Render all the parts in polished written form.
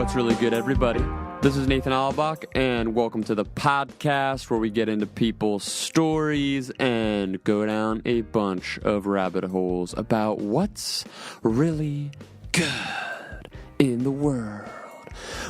What's really good, everybody? This is Nathan Alabach, and welcome to the podcast where we get into people's stories and go down a bunch of rabbit holes about what's really good in the world.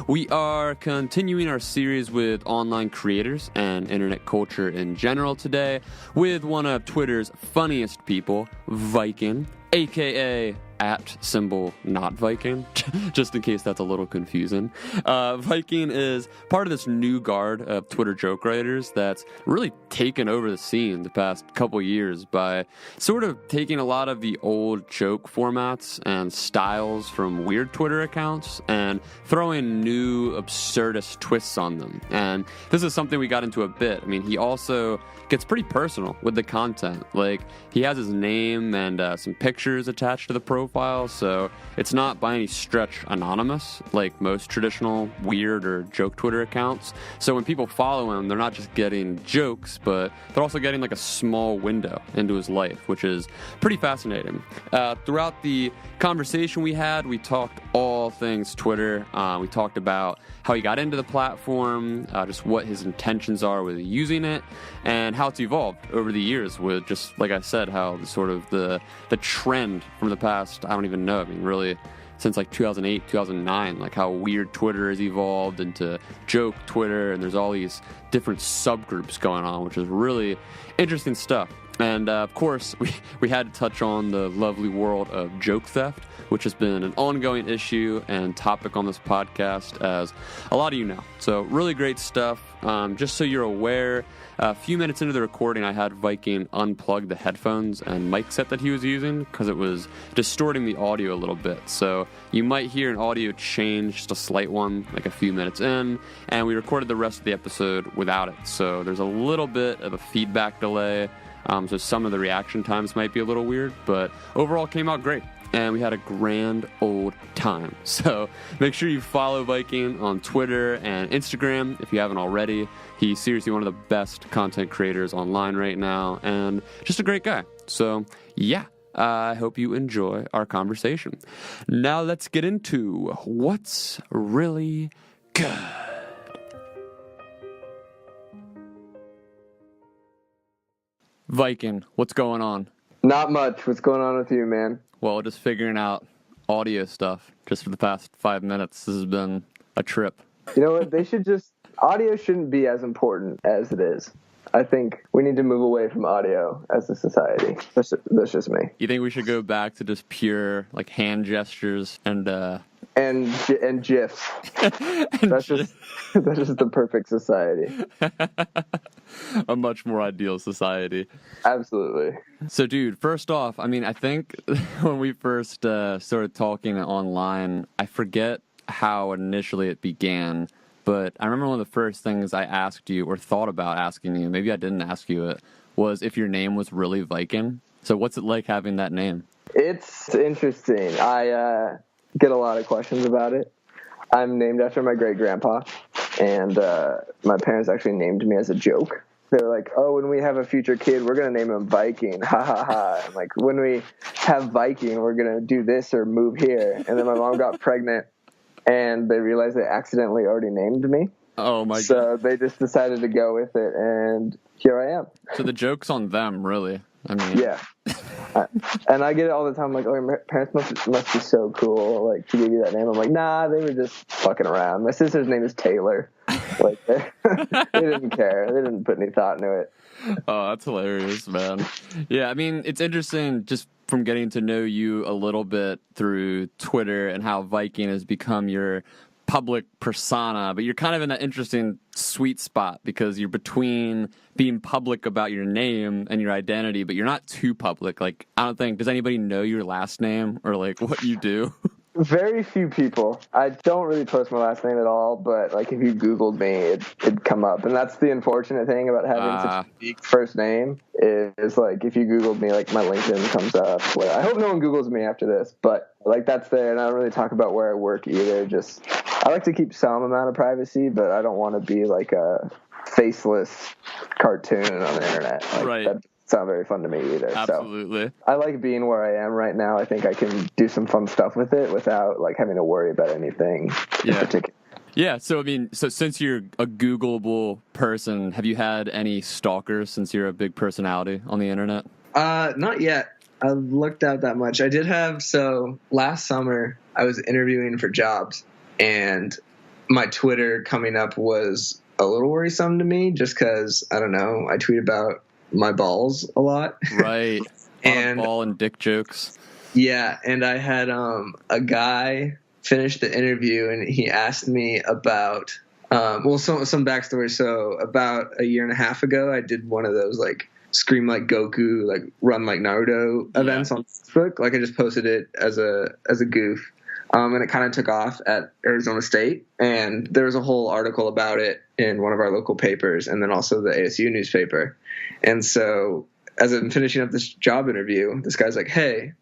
We are continuing our series with online creators and internet culture in general today with one of Twitter's funniest people, Viking, aka @not Viking, just in case that's a little confusing. Viking is part of this new guard of Twitter joke writers that's really taken over the scene the past couple years by sort of taking a lot of the old joke formats and styles from weird Twitter accounts and throwing new absurdist twists on them. And this is something we got into a bit. I mean, he also gets pretty personal with the content. Like, he has his name and some pictures attached to the profile, so it's not by any stretch anonymous like most traditional weird or joke Twitter accounts. So when people follow him, they're not just getting jokes, but they're also getting like a small window into his life, which is pretty fascinating. Throughout the conversation we had, we talked all things Twitter. We talked about how he got into the platform, just what his intentions are with using it, and how it's evolved over the years with, just like I said, how the trend from the past, I don't even know, I mean, really since like 2008, 2009, like how weird Twitter has evolved into joke Twitter, and there's all these different subgroups going on, which is really interesting stuff. And of course, we had to touch on the lovely world of joke theft, which has been an ongoing issue and topic on this podcast, as a lot of you know. So really great stuff. Just so you're aware, a few minutes into the recording, I had Viking unplug the headphones and mic set that he was using because it was distorting the audio a little bit. So you might hear an audio change, just a slight one, like a few minutes in, and we recorded the rest of the episode without it. So there's a little bit of a feedback delay. So some of the reaction times might be a little weird, but overall it came out great. And we had a grand old time. So make sure you follow Viking on Twitter and Instagram if you haven't already. He's seriously one of the best content creators online right now, and just a great guy. So yeah, I hope you enjoy our conversation. Now let's get into what's really good. Viking, what's going on? Not much. What's going on with you, man? Well, just figuring out audio stuff just for the past 5 minutes. This has been a trip. You know what? Audio shouldn't be as important as it is. I think we need to move away from audio as a society. That's just me. You think we should go back to just pure, like, hand gestures and GIFs. That's just the perfect society. A much more ideal society. Absolutely. So, dude, first off, I mean, I think when we first started talking online, I forget how initially it began, but I remember one of the first things I asked you, or thought about asking you, maybe I didn't ask you it, was if your name was really Viking. So what's it like having that name? It's interesting. I get a lot of questions about it. I'm named after my great-grandpa, and my parents actually named me as a joke. They're like, oh, when we have a future kid, we're going to name him Viking. Ha, ha, ha. And like, when we have Viking, we're going to do this or move here. And then my mom got pregnant, and they realized they accidentally already named me. Oh, my God. So they just decided to go with it, and here I am. So the joke's on them, really. I mean, yeah. And I get it all the time, like, oh, your parents must be so cool, like, to give you that name. I'm like, nah, they were just fucking around. My sister's name is Taylor. Like, they didn't care. They didn't put any thought into it. Oh, that's hilarious, man. Yeah, I mean, it's interesting just from getting to know you a little bit through Twitter and how Viking has become your public persona, but you're kind of in that interesting sweet spot because you're between being public about your name and your identity, but you're not too public. Like, I don't think, does anybody know your last name or like what you do? Very few people. I don't really post my last name at all, but like if you Googled me, it'd come up. And that's the unfortunate thing about having such a unique first name is like if you Googled me, like my LinkedIn comes up. I hope no one Googles me after this, but like that's there. And I don't really talk about where I work either. Just I like to keep some amount of privacy, but I don't want to be like a faceless cartoon on the internet. Like, right. sound very fun to me either. Absolutely. So I like being where I am right now. I think I can do some fun stuff with it without like having to worry about anything in particular. Yeah, so I mean, so since you're a Googleable person, have you had any stalkers since you're a big personality on the internet? Not yet. I've looked out that much. I did have, so last summer I was interviewing for jobs, and my Twitter coming up was a little worrisome to me just because, I don't know, I tweet about my balls a lot. Right. And ball and dick jokes. Yeah, and I had a guy finish the interview, and he asked me about some backstory. So about a year and a half ago, I did one of those like scream like Goku, like run like Naruto events on Facebook. Like I just posted it as a goof, and it kind of took off at Arizona State, and there was a whole article about it in one of our local papers, and then also the ASU newspaper. And so as I'm finishing up this job interview, this guy's like, "Hey,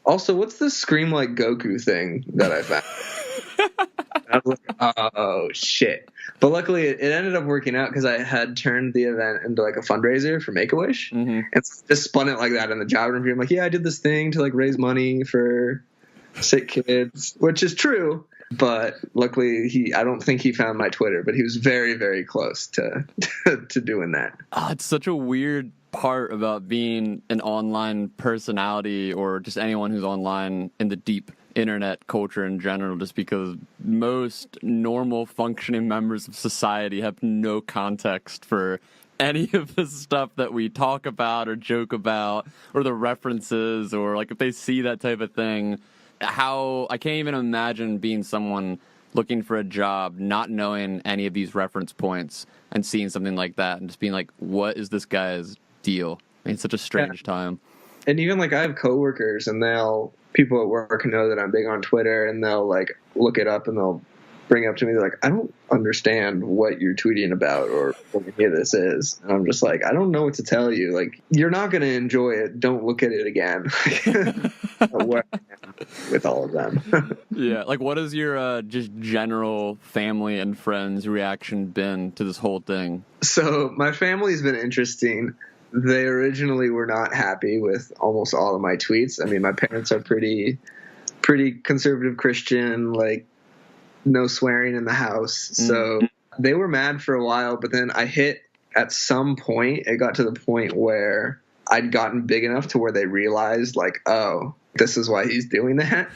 also, what's this scream like Goku thing that I found?" I was like, oh, shit. But luckily, it ended up working out because I had turned the event into like a fundraiser for Make-A-Wish. Mm-hmm. And so just spun it like that in the job interview. I'm like, yeah, I did this thing to like raise money for sick kids, which is true. But luckily, I don't think he found my Twitter, but he was very, very close to doing that. Oh, it's such a weird part about being an online personality or just anyone who's online in the deep internet culture in general, just because most normal functioning members of society have no context for any of the stuff that we talk about or joke about or the references, or like if they see that type of thing, I can't even imagine being someone looking for a job, not knowing any of these reference points and seeing something like that and just being like, what is this guy's deal? I mean, it's such a strange time. And even like I have coworkers, and people at work know that I'm big on Twitter, and they'll like look it up and they'll bring it up to me. They're like, I don't understand what you're tweeting about or what any of this is. And I'm just like, I don't know what to tell you. Like, you're not going to enjoy it. Don't look at it again. With all of them. Yeah. Like, what has your just general family and friends reaction been to this whole thing? So my family's been interesting. They originally were not happy with almost all of my tweets. I mean, my parents are pretty conservative Christian, like no swearing in the house. So they were mad for a while, but then at some point, it got to the point where I'd gotten big enough to where they realized like, oh, this is why he's doing that.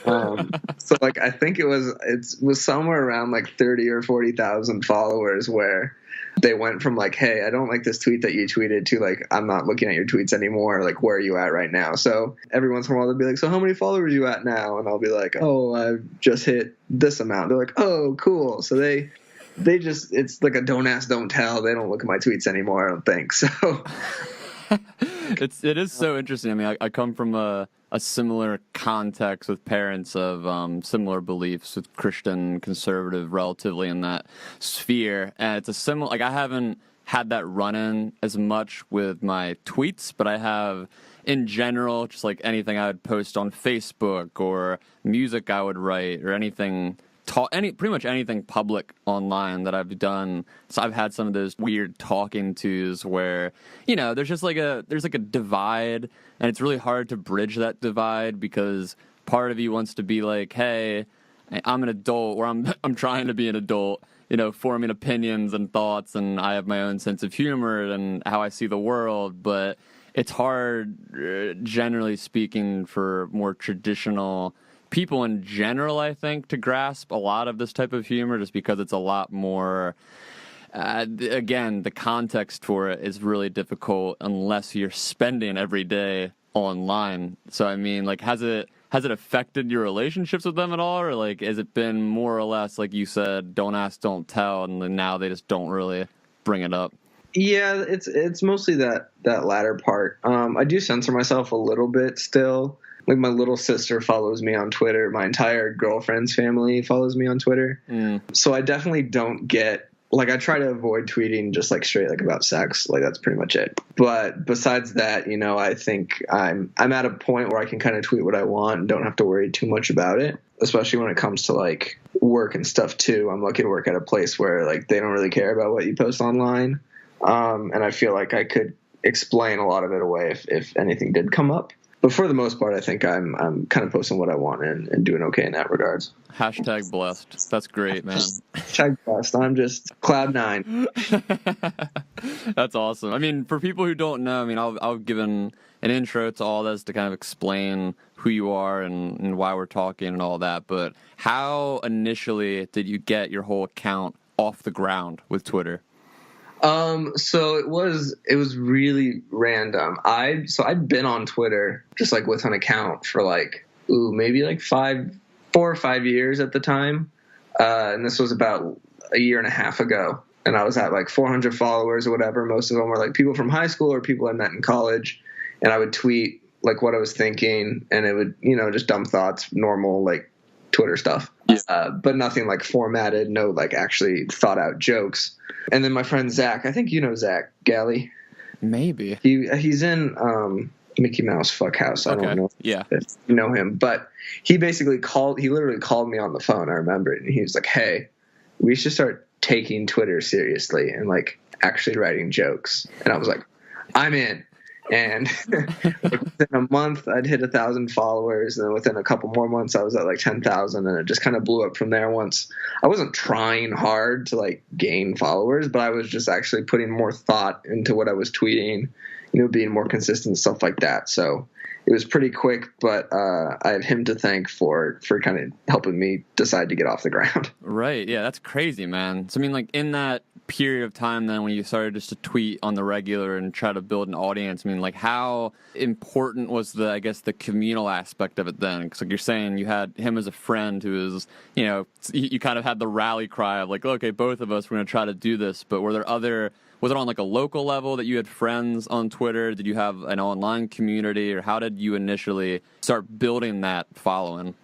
So like, I think it was somewhere around like 30 or 40,000 followers where they went from like, hey, I don't like this tweet that you tweeted to like, I'm not looking at your tweets anymore. Like, where are you at right now? So every once in a while they'll be like, so how many followers are you at now? And I'll be like, oh, I've just hit this amount. They're like, oh, cool. So they just, it's like a don't ask, don't tell. They don't look at my tweets anymore, I don't think. So it is so interesting. I mean, I come from a similar context with parents of similar beliefs, with Christian, conservative, relatively in that sphere. And it's a similar, like I haven't had that run-in as much with my tweets, but I have in general, just like anything I would post on Facebook or music I would write or anything, pretty much anything public online that I've done. So I've had some of those weird talking tos where, you know, there's just like a divide, and it's really hard to bridge that divide because part of you wants to be like, hey, I'm an adult, or I'm trying to be an adult, you know, forming opinions and thoughts, and I have my own sense of humor and how I see the world, but it's hard, generally speaking, for more traditional people in general, I think, to grasp a lot of this type of humor, just because it's a lot more, again, the context for it is really difficult unless you're spending every day online. So, I mean, like, has it affected your relationships with them at all? Or, like, has it been more or less, like you said, don't ask, don't tell, and then now they just don't really bring it up? Yeah, it's mostly that latter part. I do censor myself a little bit still. Like, my little sister follows me on Twitter. My entire girlfriend's family follows me on Twitter. So I definitely don't get, like, I try to avoid tweeting just like straight like about sex. Like, that's pretty much it. But besides that, you know, I think I'm at a point where I can kind of tweet what I want and don't have to worry too much about it, especially when it comes to like work and stuff too. I'm lucky to work at a place where like they don't really care about what you post online. And I feel like I could explain a lot of it away if anything did come up. But for the most part, I think I'm kind of posting what I want and doing okay in that regards. Hashtag blessed. That's great, man. Hashtag blessed. I'm just cloud nine. That's awesome. I mean, for people who don't know, I mean, I'll give an intro to all this to kind of explain who you are and why we're talking and all that. But how initially did you get your whole account off the ground with Twitter? So it was really random. I'd been on Twitter just like with an account for like, maybe like 4 or 5 years at the time. And this was about a year and a half ago. And I was at like 400 followers or whatever. Most of them were like people from high school or people I met in college. And I would tweet like what I was thinking, and it would, just dumb thoughts, normal like Twitter stuff. Yeah. But nothing like formatted, no like actually thought out jokes. And then my friend Zach, I think you know Zach Galley. Maybe. He's in Mickey Mouse Fuckhouse. I don't know if you know him. But he literally called me on the phone, I remember it, and he was like, hey, we should start taking Twitter seriously and like actually writing jokes. And I was like, I'm in. And within a month, I'd hit 1,000 followers. And then within a couple more months, I was at like 10,000. And it just kind of blew up from there. Once I wasn't trying hard to like gain followers, but I was just actually putting more thought into what I was tweeting, being more consistent, stuff like that. So it was pretty quick, but I have him to thank for kind of helping me decide to get off the ground. Right. Yeah, that's crazy, man. So, I mean, like in that period of time then when you started just to tweet on the regular and try to build an audience, I mean, like how important was the communal aspect of it then? Because like you're saying, you had him as a friend who is, you kind of had the rally cry of like, okay, both of us, we're going to try to do this. But was it on like a local level that you had friends on Twitter? Did you have an online community, or how did you initially start building that following?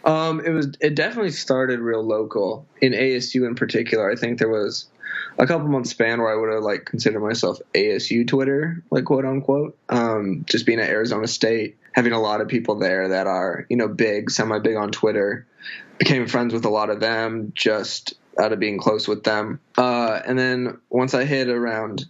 It definitely started real local in ASU in particular. I think there was a couple months span where I would have like considered myself ASU Twitter, like quote unquote. Just being at Arizona State, having a lot of people there that are, semi big on Twitter, became friends with a lot of them just out of being close with them. And then once I hit around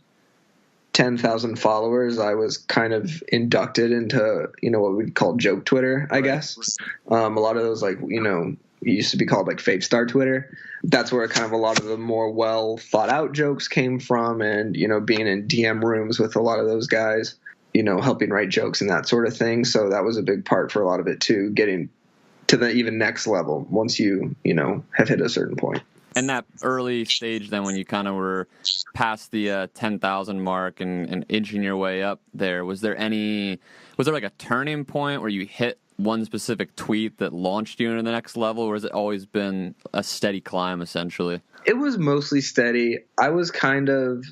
10,000 followers, I was kind of inducted into, what we'd call joke Twitter, I guess. A lot of those, like, it used to be called like Fave Star Twitter. That's where kind of a lot of the more well thought out jokes came from, and, being in DM rooms with a lot of those guys, helping write jokes and that sort of thing. So that was a big part for a lot of it too, getting to the even next level once you, have hit a certain point. And that early stage then when you kind of were past the 10,000 mark and inching your way up there, was there like a turning point where you hit one specific tweet that launched you into the next level, or has it always been a steady climb essentially? It was mostly steady. I was kind of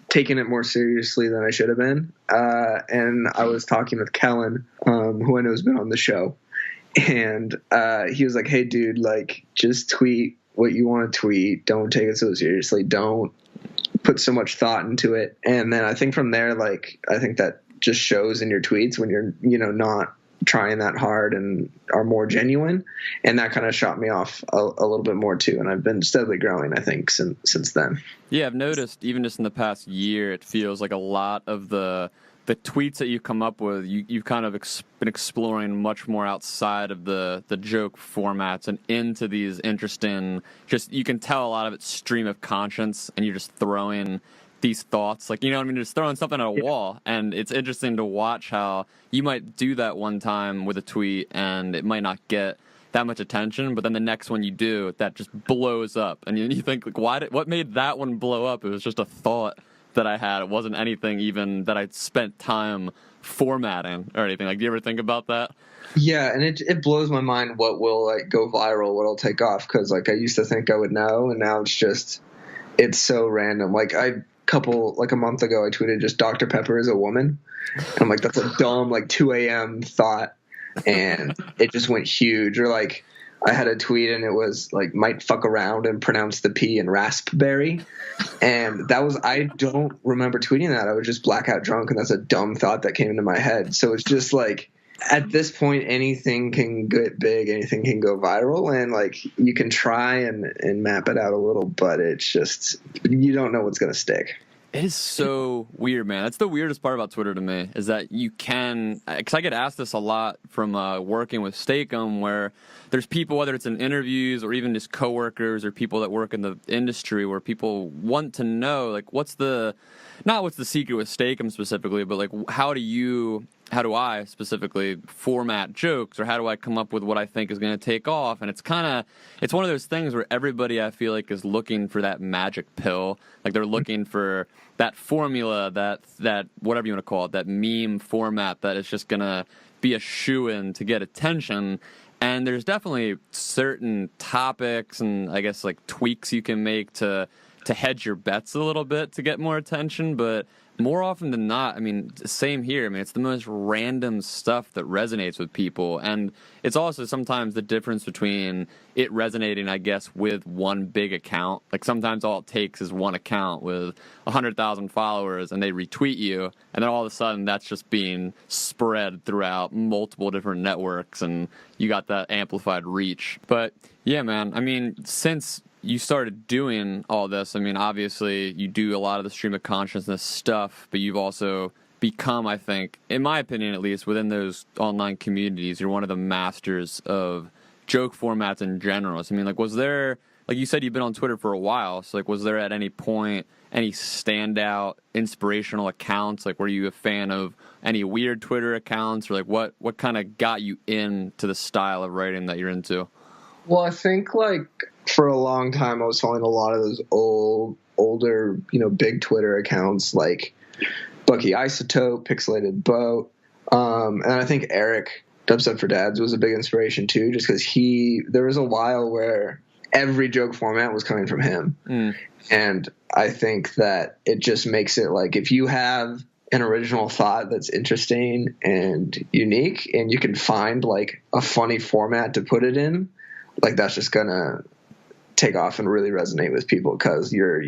taking it more seriously than I should have been. And I was talking with Kellen, who I know has been on the show. And he was like, hey, dude, like, just tweet what you want to tweet. Don't take it so seriously. Don't put so much thought into it. And then I think from there, like, I think that just shows in your tweets when you're, not trying that hard and are more genuine. And that kind of shot me off a little bit more too. And I've been steadily growing, I think, since then. Yeah, I've noticed even just in the past year, it feels like a lot of the tweets that you come up with, you've kind of been exploring much more outside of the joke formats and into these interesting, just, you can tell a lot of it's stream of conscience, and you're just throwing these thoughts, like, just throwing something at a wall. And it's interesting to watch how you might do that one time with a tweet and it might not get that much attention, but then the next one you do, that just blows up. And you think, like, what made that one blow up? It was just a thought that I had. It wasn't anything even that I'd spent time formatting or anything. Like, do you ever think about that? Yeah, and it blows my mind what will like go viral, what'll take off, because like I used to think I would know, and now it's so random. Like a month ago I tweeted just Dr. Pepper is a woman. And I'm like, that's a dumb like 2 a.m. thought, and it just went huge. Or like I had a tweet and it was like, might fuck around and pronounce the P in raspberry. And I don't remember tweeting that. I was just blackout drunk, and that's a dumb thought that came into my head. So it's just like, at this point, anything can get big, anything can go viral, and like you can try and map it out a little, but it's just, you don't know what's going to stick. It is so weird, man. That's the weirdest part about Twitter to me, is that you can, because I get asked this a lot from working with Steak-umm, where there's people, whether it's in interviews or even just coworkers or people that work in the industry, where people want to know, like, not what's the secret with Steak-umm specifically, but like, how do I specifically format jokes, or how do I come up with what I think is going to take off? And it's one of those things where everybody, I feel like, is looking for that magic pill. Like, they're looking for that formula, that whatever you want to call it, that meme format that is just going to be a shoo-in to get attention. And there's definitely certain topics and, I guess, like, tweaks you can make to hedge your bets a little bit to get more attention, but more often than not, I mean, same here. I mean, it's the most random stuff that resonates with people. And it's also sometimes the difference between it resonating, I guess, with one big account. Like, sometimes all it takes is one account with 100,000 followers and they retweet you. And then all of a sudden that's just being spread throughout multiple different networks and you got that amplified reach. But yeah, man, I mean, since you started doing all this, I mean, obviously you do a lot of the stream of consciousness stuff, but you've also become, I think, in my opinion at least, within those online communities, you're one of the masters of joke formats in general. So, I mean, like, was there, like you said, you've been on Twitter for a while, so, like, was there at any point any standout inspirational accounts? Like, were you a fan of any weird Twitter accounts, or, like, what kind of got you into the style of writing that you're into? Well, I think, like, for a long time, I was following a lot of those older, big Twitter accounts like Bucky Isotope, Pixelated Boat, and I think Eric, Dubstep for Dads, was a big inspiration too, just because there was a while where every joke format was coming from him. And I think that it just makes it like, if you have an original thought that's interesting and unique and you can find like a funny format to put it in, like, that's just gonna take off and really resonate with people, because you're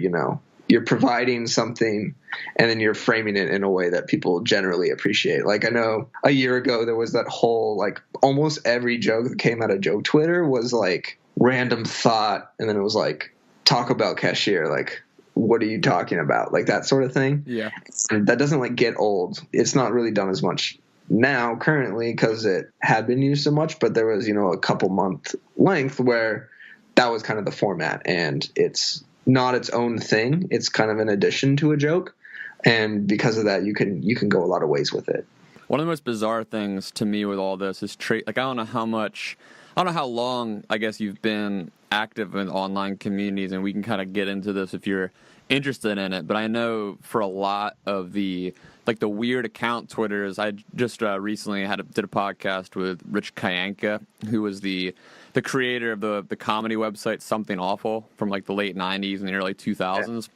providing something and then you're framing it in a way that people generally appreciate. Like, I know a year ago there was that whole, like, almost every joke that came out of joke Twitter was like random thought, and then it was like, talk about cashier, like, what are you talking about, like that sort of thing. Yeah, and that doesn't, like, get old. It's not really done as much now currently because it had been used so much, but there was a couple month length where that was kind of the format, and it's not its own thing. It's kind of an addition to a joke, and because of that, you can go a lot of ways with it. One of the most bizarre things to me with all this is like, I don't know how long, I guess, you've been active in online communities, and we can kind of get into this if you're interested in it, but I know for a lot of the weird account Twitters, I just recently did a podcast with Rich Kayanka, who was the creator of the comedy website Something Awful from, like, the late 90s and the early 2000s.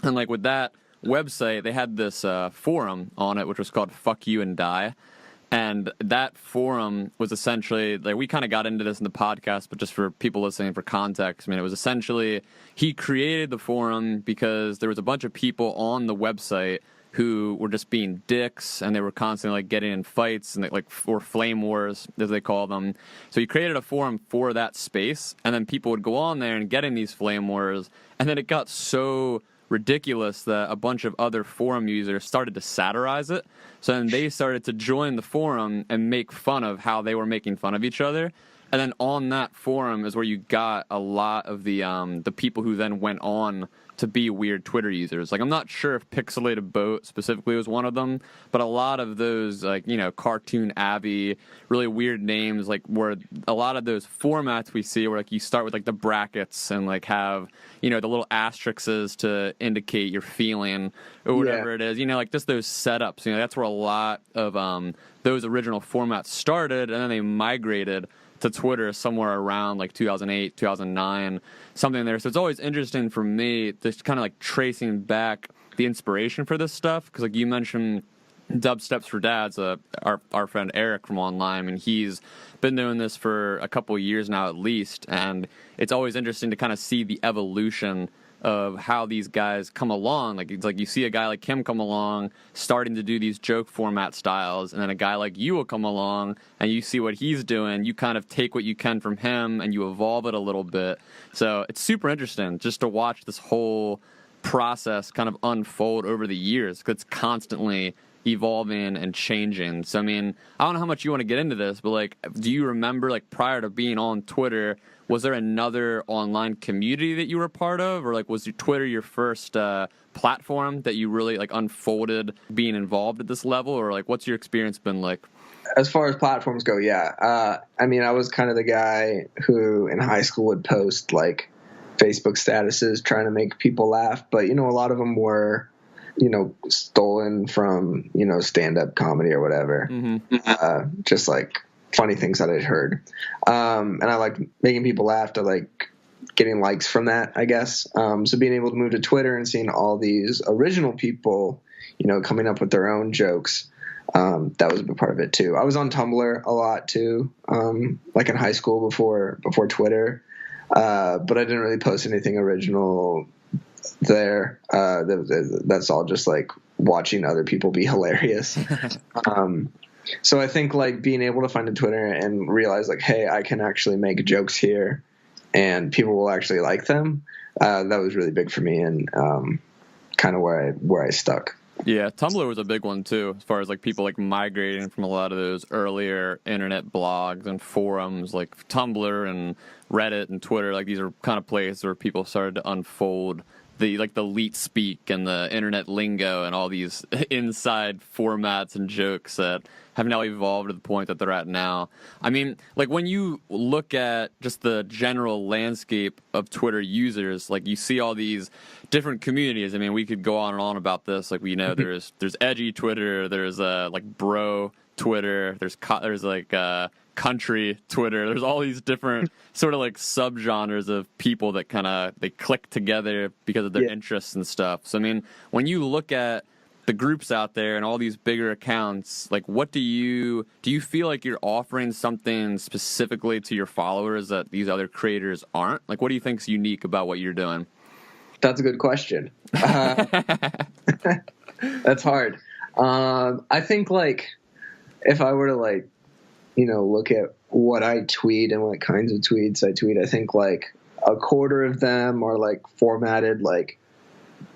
Yeah. And, like, with that website, they had this forum on it, which was called Fuck You and Die. And that forum was essentially, like, we kind of got into this in the podcast, but just for people listening for context, I mean, it was essentially, he created the forum because there was a bunch of people on the website who were just being dicks, and they were constantly, like, getting in fights, and or flame wars, as they call them. So he created a forum for that space, and then people would go on there and get in these flame wars, and then it got so ridiculous that a bunch of other forum users started to satirize it. So then they started to join the forum and make fun of how they were making fun of each other. And then on that forum is where you got a lot of the people who then went on to be weird Twitter users. Like, I'm not sure if Pixelated Boat specifically was one of them, but a lot of those, like, Cartoon Abby, really weird names, like, where a lot of those formats we see where, like, you start with, like, the brackets and, like, have, the little asterisks to indicate your feeling or whatever it is, like, just those setups, that's where a lot of those original formats started, and then they migrated to Twitter somewhere around, like, 2008, 2009, something there. So it's always interesting for me just kind of, like, tracing back the inspiration for this stuff, because, like, you mentioned Dubsteps for Dads, our friend Eric from online, and he's been doing this for a couple of years now at least, and it's always interesting to kind of see the evolution of how these guys come along. Like, it's like you see a guy like him come along starting to do these joke format styles, and then a guy like you will come along and you see what he's doing. You kind of take what you can from him and you evolve it a little bit. So it's super interesting just to watch this whole process kind of unfold over the years? 'Cause it's constantly evolving and changing. So, I mean, I don't know how much you want to get into this, but, like, do you remember, like, prior to being on Twitter, was there another online community that you were a part of? Or, like, was Twitter your first platform that you really, like, unfolded being involved at this level? Or, like, what's your experience been like? As far as platforms go, yeah. I mean, I was kind of the guy who in high school would post, like, Facebook statuses trying to make people laugh. But, a lot of them were, stolen from, stand-up comedy or whatever. Mm-hmm. Just, like, funny things that I'd heard. And I like making people laugh, to like getting likes from that, I guess. So being able to move to Twitter and seeing all these original people, coming up with their own jokes, that was a big part of it too. I was on Tumblr a lot too, like in high school before Twitter. But I didn't really post anything original there. That's all just like watching other people be hilarious. So I think like being able to find a Twitter and realize like, hey, I can actually make jokes here and people will actually like them. That was really big for me and kind of where I stuck. Yeah, Tumblr was a big one too, as far as like people like migrating from a lot of those earlier internet blogs and forums like Tumblr and Reddit and Twitter. Like these are kind of places where people started to unfold the leet speak and the internet lingo and all these inside formats and jokes that have now evolved to the point that they're at now. I mean, like when you look at just the general landscape of Twitter users, like you see all these different communities. I mean, we could go on and on about this. Like we know there's edgy Twitter, there's like bro Twitter, there's like country Twitter. There's all these different sort of like subgenres of people that kind of they click together because of their interests and stuff. So I mean, when you look at the groups out there and all these bigger accounts, like what do you feel like you're offering something specifically to your followers that these other creators aren't? Like what do you think's unique about what you're doing? That's a good question. That's hard. I think like if I were to like, look at what I tweet and what kinds of tweets I tweet, I think like a quarter of them are like formatted like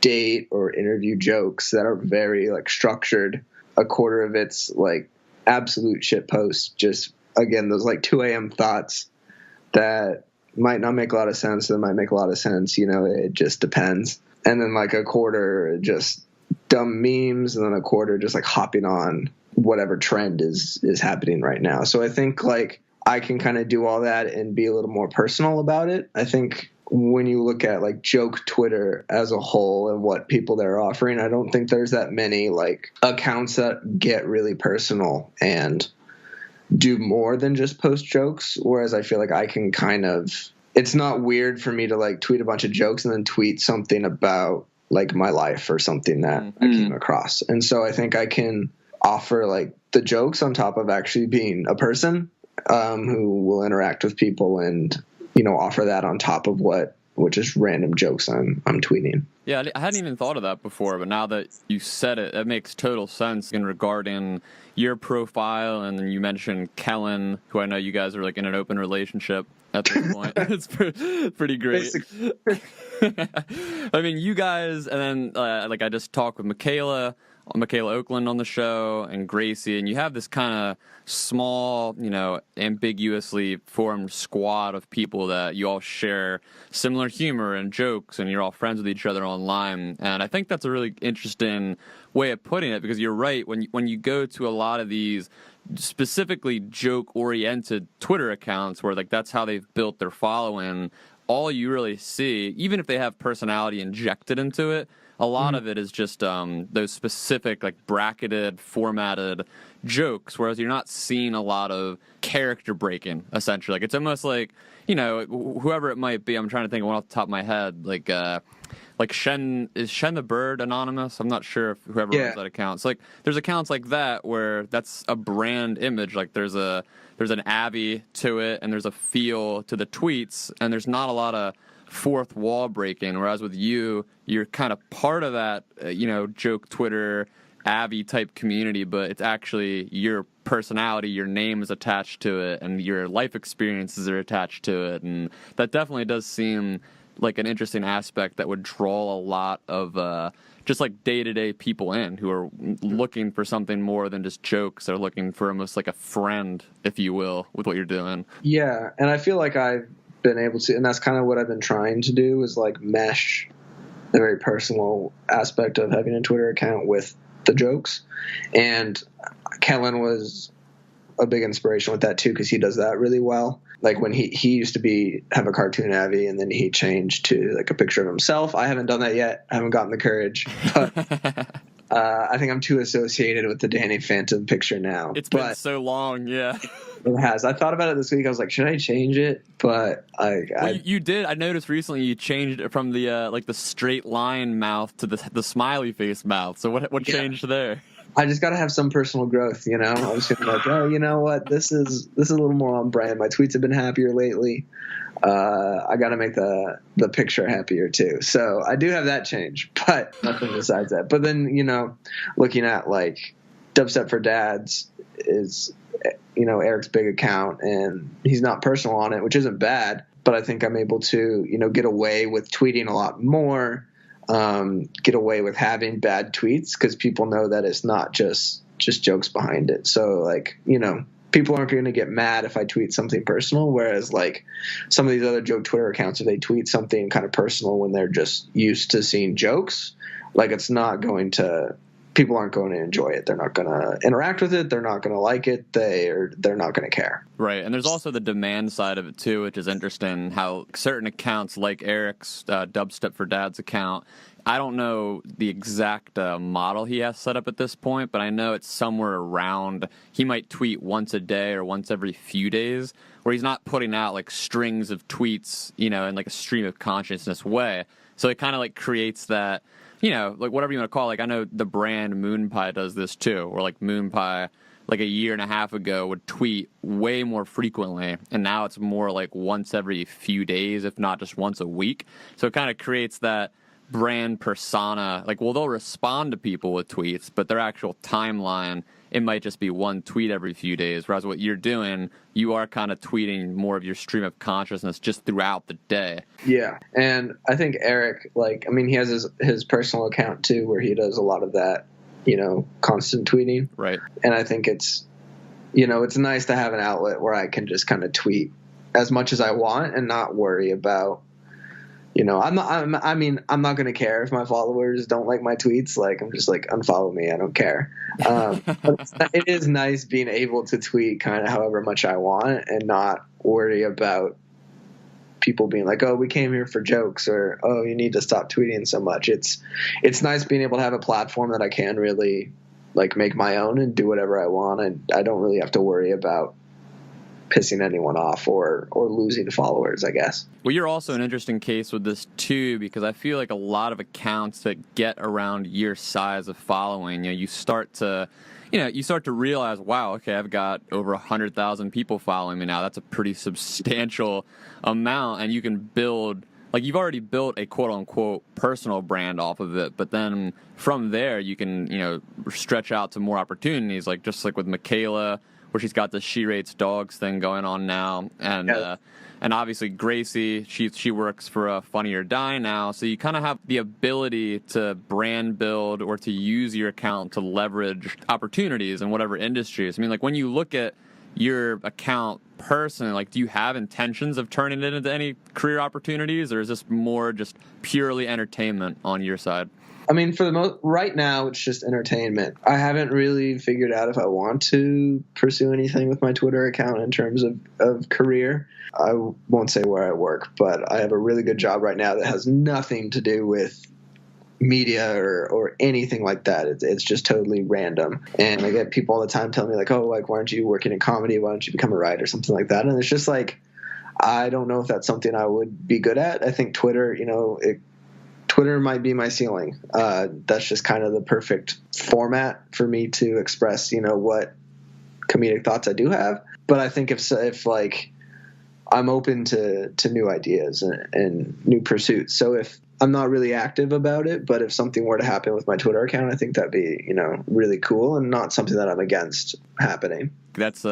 date or interview jokes that are very like structured. A quarter of it's like absolute shit posts. Just again, those like 2 a.m. thoughts that might not make a lot of sense. That might make a lot of sense. It just depends. And then like a quarter just dumb memes, and then a quarter just like hopping on whatever trend is happening right now. So I think like I can kind of do all that and be a little more personal about it. I think when you look at like joke Twitter as a whole and what people they're offering, I don't think there's that many like accounts that get really personal and do more than just post jokes. Whereas I feel like I can kind of, it's not weird for me to like tweet a bunch of jokes and then tweet something about like my life or something that I came across. And so I think I can offer like the jokes on top of actually being a person who will interact with people and offer that on top of which is random jokes I'm tweeting. Yeah, I hadn't even thought of that before, but now that you said it, that makes total sense in regarding your profile. And then you mentioned Kellen, who I know you guys are like in an open relationship at this point. It's pretty great. I mean, you guys, and then like I just talked with Michaela Oakland on the show and Gracie, and you have this kind of small, ambiguously formed squad of people that you all share similar humor and jokes, and you're all friends with each other online. And I think that's a really interesting way of putting it, because you're right. When you go to a lot of these specifically joke-oriented Twitter accounts where like that's how they've built their following, all you really see, even if they have personality injected into it, a lot of it is just those specific, like, bracketed, formatted jokes, whereas you're not seeing a lot of character breaking, essentially. Like, it's almost like, whoever it might be, I'm trying to think of one off the top of my head, like Shen the Bird anonymous? I'm not sure if whoever runs that account. It's like, there's accounts like that where that's a brand image. Like, there's an Abby to it, and there's a feel to the tweets, and there's not a lot of fourth wall breaking, whereas with you're kind of part of that joke Twitter Abby type community, but it's actually your personality, your name is attached to it, and your life experiences are attached to it, and that definitely does seem like an interesting aspect that would draw a lot of just like day-to-day people in who are looking for something more than just jokes. They're looking for almost like a friend, if you will, with what you're doing. Yeah, and I feel like I've been able to, and that's kind of what I've been trying to do, is like mesh the very personal aspect of having a Twitter account with the jokes. And Kellen was a big inspiration with that too, because he does that really well. Like when he used to have a cartoon Avi, and then he changed to like a picture of himself. I haven't done that yet. I haven't gotten the courage, but I think I'm too associated with the Danny Phantom picture now. It's been so long, yeah. It has. I thought about it this week. I was like, should I change it? But you did. I noticed recently you changed it from the like the straight line mouth to the smiley face mouth. So what changed there? I just got to have some personal growth, you know. I was feeling like, oh, you know what, this is a little more on brand. My tweets have been happier lately. I got to make the picture happier too. So I do have that change, but nothing besides that. But then, you know, looking at like Dubstep for Dads is, you know, Eric's big account, and he's not personal on it, which isn't bad. But I think I'm able to, you know, get away with tweeting a lot more. Get away with having bad tweets because people know that it's not just jokes behind it. So like, you know, people aren't going to get mad if I tweet something personal. Whereas like some of these other joke Twitter accounts, if they tweet something kind of personal when they're just used to seeing jokes, like it's not going to, people aren't going to enjoy it. They're not going to interact with it. They're not going to like it. They're not going to care. Right. And there's also the demand side of it too, which is interesting, how certain accounts like Eric's Dubstep for Dads account, I don't know the exact model he has set up at this point, but I know it's somewhere around, he might tweet once a day or once every few days, where he's not putting out like strings of tweets, you know, in like a stream of consciousness way. So it kind of like creates that, you know, like whatever you want to call it. Like I know the brand MoonPie does this too, or like MoonPie like a year and a half ago would tweet way more frequently, and now it's more like once every few days, if not just once a week. So it kind of creates that brand persona. Like, well, they'll respond to people with tweets, but their actual timeline, it might just be one tweet every few days. Whereas what you're doing, you are kind of tweeting more of your stream of consciousness just throughout the day. Yeah. And I think Eric, like, I mean, he has his personal account too, where he does a lot of that, you know, constant tweeting. Right. And I think it's, you know, it's nice to have an outlet where I can just kind of tweet as much as I want and not worry about, you know, I'm not going to care if my followers don't like my tweets. Like, I'm just like, unfollow me. I don't care. But it is nice being able to tweet kind of however much I want and not worry about people being like, oh, we came here for jokes, or, oh, you need to stop tweeting so much. It's nice being able to have a platform that I can really like make my own and do whatever I want. And I don't really have to worry about pissing anyone off or losing followers, I guess. Well, you're also an interesting case with this too, because I feel like a lot of accounts that get around your size of following, you know, you start to realize, wow, okay, I've got over 100,000 people following me now. That's a pretty substantial amount, and you can build, like, you've already built a quote-unquote personal brand off of it, but then from there you can, you know, stretch out to more opportunities, like just like with Michaela, where she's got the She Rates Dogs thing going on now, and obviously Gracie, she works for Funny or Die now, so you kind of have the ability to brand build or to use your account to leverage opportunities in whatever industries. I mean, like when you look at your account personally, like do you have intentions of turning it into any career opportunities, or is this more just purely entertainment on your side? I mean, for the most right now, it's just entertainment. I haven't really figured out if I want to pursue anything with my Twitter account in terms of career. I won't say where I work, but I have a really good job right now that has nothing to do with media or anything like that. It's just totally random. And I get people all the time telling me like, oh, like, why aren't you working in comedy? Why don't you become a writer or something like that? And it's just like, I don't know if that's something I would be good at. I think Twitter, you know, Twitter might be my ceiling. That's just kind of the perfect format for me to express, you know, what comedic thoughts I do have. But I think if like I'm open to new ideas and new pursuits. So if I'm not really active about it, but if something were to happen with my Twitter account, I think that'd be, you know, really cool and not something that I'm against happening. That's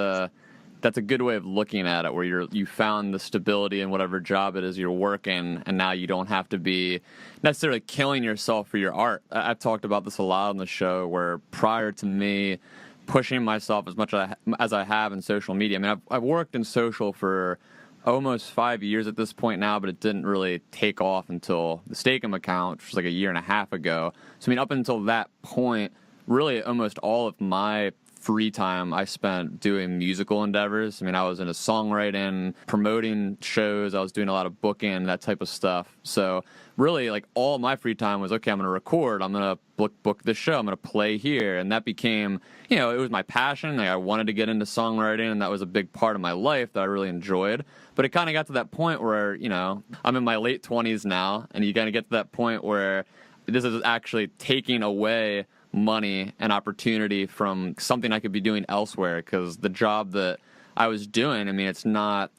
that's a good way of looking at it, where you found the stability in whatever job it is you're working, and now you don't have to be necessarily killing yourself for your art. I've talked about this a lot on the show, where prior to me pushing myself as much as I have in social media, I mean, I've worked in social for almost 5 years at this point now, but it didn't really take off until the Steak-umm account, which was like a year and a half ago. So, I mean, up until that point, really almost all of my free time I spent doing musical endeavors. I mean, I was into songwriting, promoting shows, I was doing a lot of booking, that type of stuff. So really, like, all my free time was, okay, I'm going to record, I'm going to book this show, I'm going to play here. And that became, it was my passion. Like, I wanted to get into songwriting, and that was a big part of my life that I really enjoyed. But it kind of got to that point where, I'm in my late 20s now, and you kind of get to that point where this is actually taking away money and opportunity from something I could be doing elsewhere, because the job that I was doing, I mean, it's not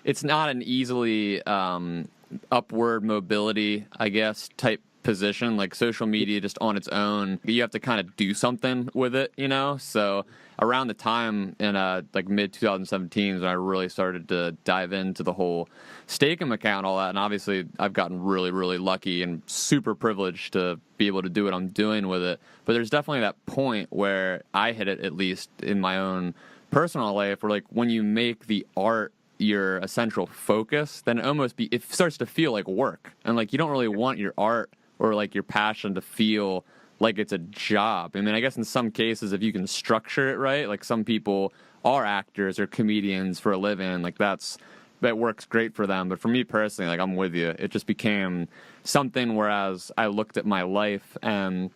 an easily upward mobility, I guess, type position. Like, social media just on its own, you have to kind of do something with it, So around the time in like mid 2017 when I really started to dive into the whole Steak-umm account, all that, and obviously I've gotten really, really lucky and super privileged to be able to do what I'm doing with it. But there's definitely that point where I hit it, at least in my own personal life, where, like, when you make the art your essential focus, then it starts to feel like work, and, like, you don't really want your art or, like, your passion to feel like it's a job. I mean, I guess in some cases, if you can structure it right, like, some people are actors or comedians for a living, like, that works great for them. But for me personally, like, I'm with you. It just became something, whereas I looked at my life and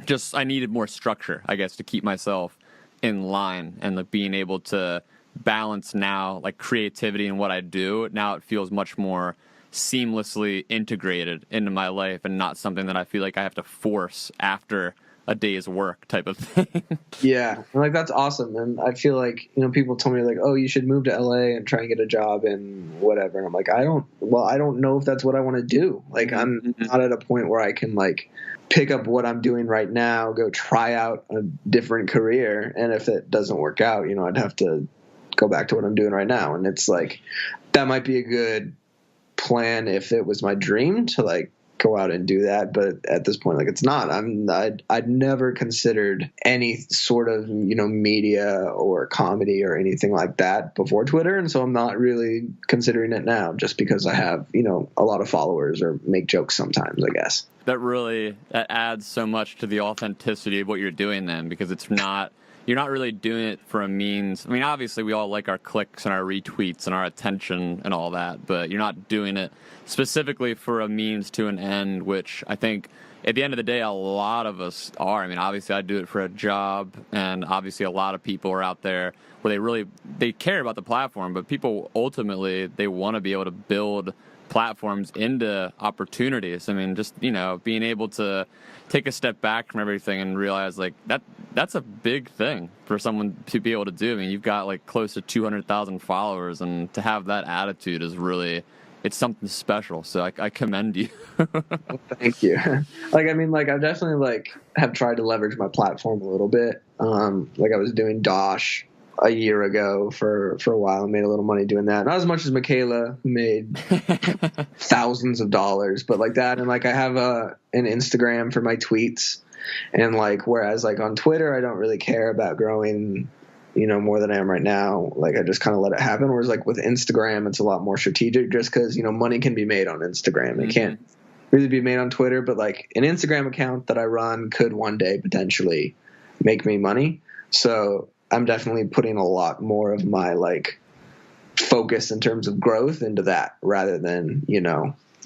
just I needed more structure, I guess, to keep myself in line, and, like, being able to balance now, like, creativity and what I do. Now it feels much more seamlessly integrated into my life, and not something that I feel like I have to force after a day's work type of thing. Yeah, like, that's awesome. And I feel like, people tell me, like, oh, you should move to LA and try and get a job in whatever. And I'm like, I don't know if that's what I want to do. Like, I'm not at a point where I can, like, pick up what I'm doing right now, go try out a different career, and if it doesn't work out, I'd have to go back to what I'm doing right now. And it's like, that might be a good plan if it was my dream to, like, go out and do that, but at this point, like, it's not. I'd never considered any sort of media or comedy or anything like that before Twitter, and so I'm not really considering it now, just because I have a lot of followers or make jokes sometimes, I guess. That adds so much to the authenticity of what you're doing then, because you're not really doing it for a means. I mean, obviously we all like our clicks and our retweets and our attention and all that, but you're not doing it specifically for a means to an end, which I think at the end of the day, a lot of us are. I mean, obviously I do it for a job, and obviously a lot of people are out there where they care about the platform, but people ultimately, they want to be able to build platforms into opportunities. I mean, just, being able to take a step back from everything and realize, like, that's a big thing for someone to be able to do. I mean, you've got, like, close to 200,000 followers, and to have that attitude is really, it's something special. So I commend you. Well, thank you. Like, I mean, like, I definitely, like, have tried to leverage my platform a little bit. Like, I was doing Dosh a year ago for a while, and made a little money doing that. Not as much as Michaela, who made thousands of dollars, but like that. And, like, I have an Instagram for my tweets, and, like, whereas, like, on Twitter, I don't really care about growing, more than I am right now. Like, I just kind of let it happen. Whereas, like, with Instagram, it's a lot more strategic, just because, money can be made on Instagram. It can't really be made on Twitter, but, like, an Instagram account that I run could one day potentially make me money. So I'm definitely putting a lot more of my, like, focus in terms of growth into that, rather than,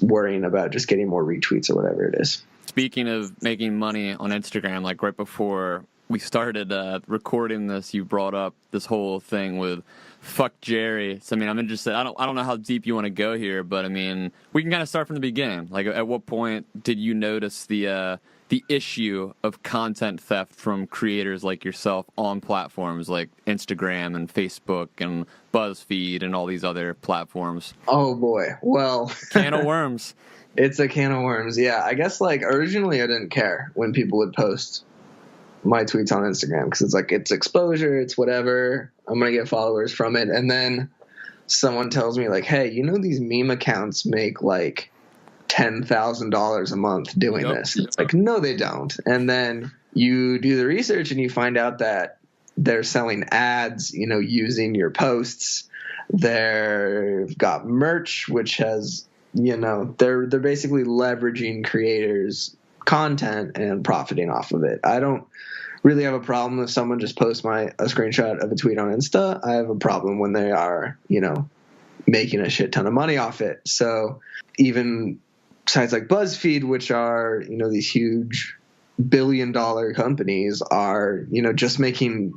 worrying about just getting more retweets or whatever it is. Speaking of making money on Instagram, like, right before we started recording this, you brought up this whole thing with Fuck Jerry. So, I mean, I'm interested. I don't know how deep you want to go here, but, I mean, we can kind of start from the beginning. Like, at what point did you notice the issue of content theft from creators like yourself on platforms like Instagram and Facebook and BuzzFeed and all these other platforms? Oh boy. Well, can of worms. It's a can of worms. Yeah. I guess, like, originally I didn't care when people would post my tweets on Instagram because it's like, it's exposure, it's whatever. I'm going to get followers from it. And then someone tells me like, hey, these meme accounts make like $10,000 a month doing this. It's like, no, they don't. And then you do the research and you find out that they're selling ads, using your posts. They've got merch, which has, they're basically leveraging creators' content and profiting off of it. I don't really have a problem if someone just posts a screenshot of a tweet on Insta. I have a problem when they are, making a shit ton of money off it. So even sites like BuzzFeed, which are, these huge billion-dollar companies, are, just making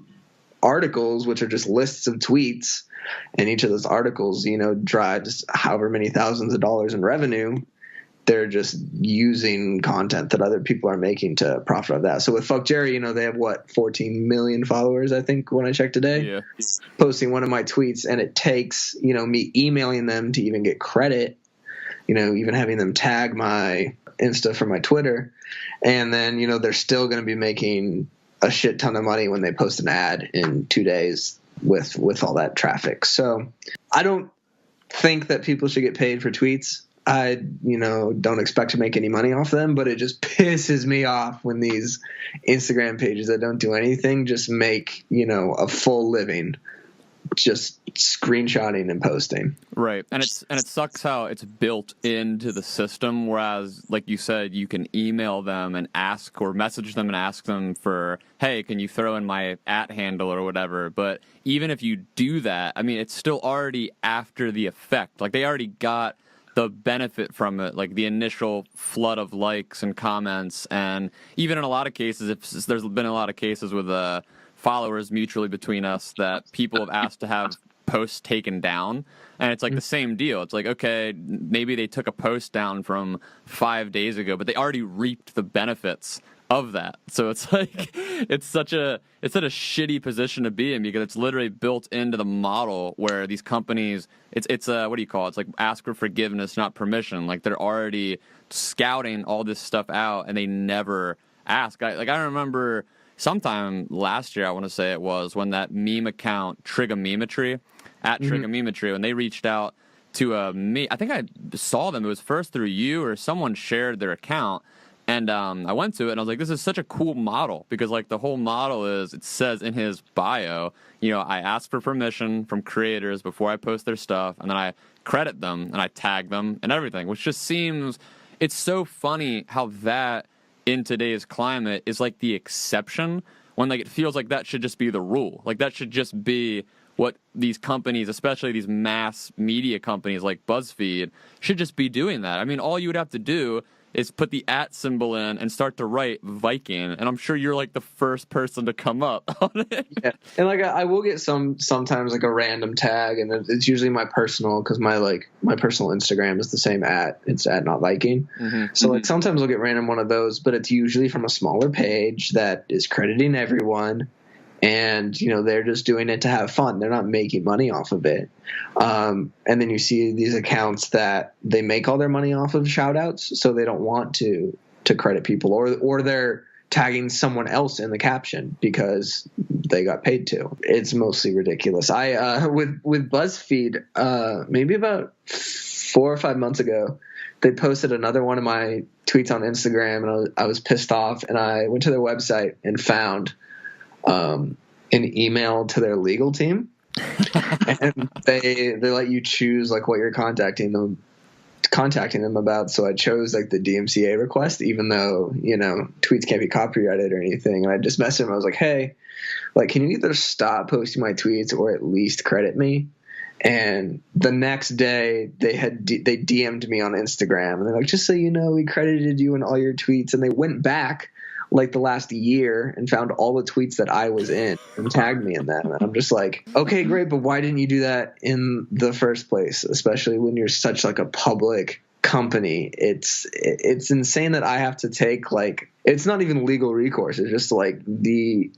articles, which are just lists of tweets, and each of those articles, drives however many thousands of dollars in revenue. They're just using content that other people are making to profit off that. So with Fuck Jerry, they have 14 million followers, I think, when I checked today. Yeah. Posting one of my tweets, and it takes, me emailing them to even get credit, even having them tag my Insta for my Twitter. And then, they're still going to be making a shit ton of money when they post an ad in 2 days with all that traffic. So I don't think that people should get paid for tweets. I, don't expect to make any money off them, but it just pisses me off when these Instagram pages that don't do anything just make, a full living just screenshotting and posting. Right. And it sucks how it's built into the system, whereas, like you said, you can email them and ask, or message them and ask them for, hey, can you throw in my @ handle or whatever. But even if you do that, I mean, it's still already after the effect. Like, they already got the benefit from it, like the initial flood of likes and comments. And even in a lot of cases, if there's been a lot of cases with followers mutually between us that people have asked to have posts taken down, and it's like the same deal. It's like, okay, maybe they took a post down from 5 days ago, but they already reaped the benefits of that. So it's like, it's such a shitty position to be in, because it's literally built into the model where these companies, it's what do you call it? It's like ask for forgiveness, not permission. Like, they're already scouting all this stuff out and they never ask. I remember sometime last year, I want to say it was, when that meme account Trigonometry at Trigonometry, when they reached out to me, I think I saw them. It was first through you, or someone shared their account. And I went to it, and I was like, this is such a cool model, because, like, the whole model is, it says in his bio, I ask for permission from creators before I post their stuff, and then I credit them, and I tag them, and everything, which just seems, it's so funny how that, in today's climate, is, like, the exception, when, like, it feels like that should just be the rule. Like, that should just be what these companies, especially these mass media companies like BuzzFeed, should just be doing that. I mean, all you would have to do is put the @ symbol in and start to write Viking, and I'm sure you're like the first person to come up on it. Yeah, and like I will get sometimes like a random tag, and it's usually my personal, because my personal Instagram is the same it's @notviking. So like sometimes I'll get random one of those, but it's usually from a smaller page that is crediting everyone. And, they're just doing it to have fun. They're not making money off of it. And then you see these accounts that they make all their money off of shout outs, so they don't want to credit people, or they're tagging someone else in the caption because they got paid to. It's mostly ridiculous. With BuzzFeed, maybe about 4 or 5 months ago, they posted another one of my tweets on Instagram, and I was pissed off, and I went to their website and found an email to their legal team, and they let you choose like what you're contacting them about. So I chose like the DMCA request, even though tweets can't be copyrighted or anything. And I just messaged them. I was like, hey, like, can you either stop posting my tweets or at least credit me? And the next day they DM'd me on Instagram, and they're like, just so you know, we credited you in all your tweets. And they went back like the last year and found all the tweets that I was in and tagged me in them. And I'm just like, okay, great, but why didn't you do that in the first place? Especially when you're such like a public company. It's insane that I have to take, like, it's not even legal recourse. It's just like the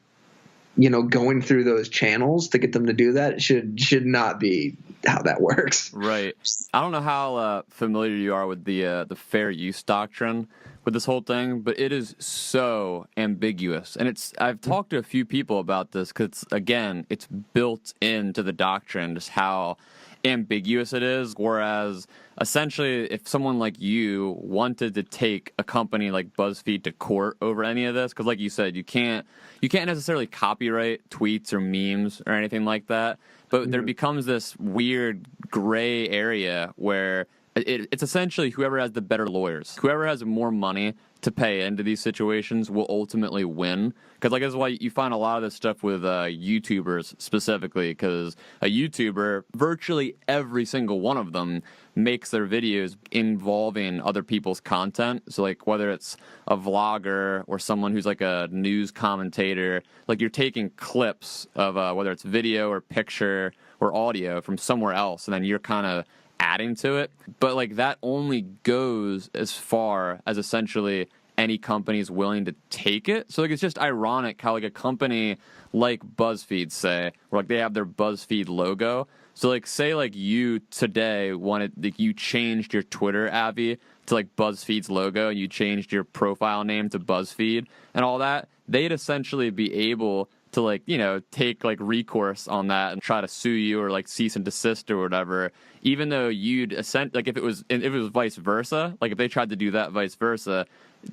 going through those channels to get them to do that should not be how that works. Right. I don't know how familiar you are with the fair use doctrine with this whole thing, but it is so ambiguous. And I've talked to a few people about this because, again, it's built into the doctrine, just how ambiguous it is. Whereas, essentially, if someone like you wanted to take a company like BuzzFeed to court over any of this, because like you said, you can't necessarily copyright tweets or memes or anything like that, but there becomes this weird gray area where it's essentially whoever has the better lawyers, whoever has more money to pay into these situations will ultimately win. Because that's why you find a lot of this stuff with YouTubers specifically, because a YouTuber, virtually every single one of them makes their videos involving other people's content. So like whether it's a vlogger or someone who's like a news commentator, like you're taking clips of whether it's video or picture or audio from somewhere else, and then you're kind of adding to it. But like that only goes as far as essentially any company is willing to take it. So like it's just ironic how like a company like BuzzFeed, say, where like they have their BuzzFeed logo. So like say like you today you changed your Twitter, Abby, to like BuzzFeed's logo, and you changed your profile name to BuzzFeed and all that, they'd essentially be able to like, take like recourse on that and try to sue you or like cease and desist or whatever, even though you'd like if it was vice versa, like if they tried to do that vice versa,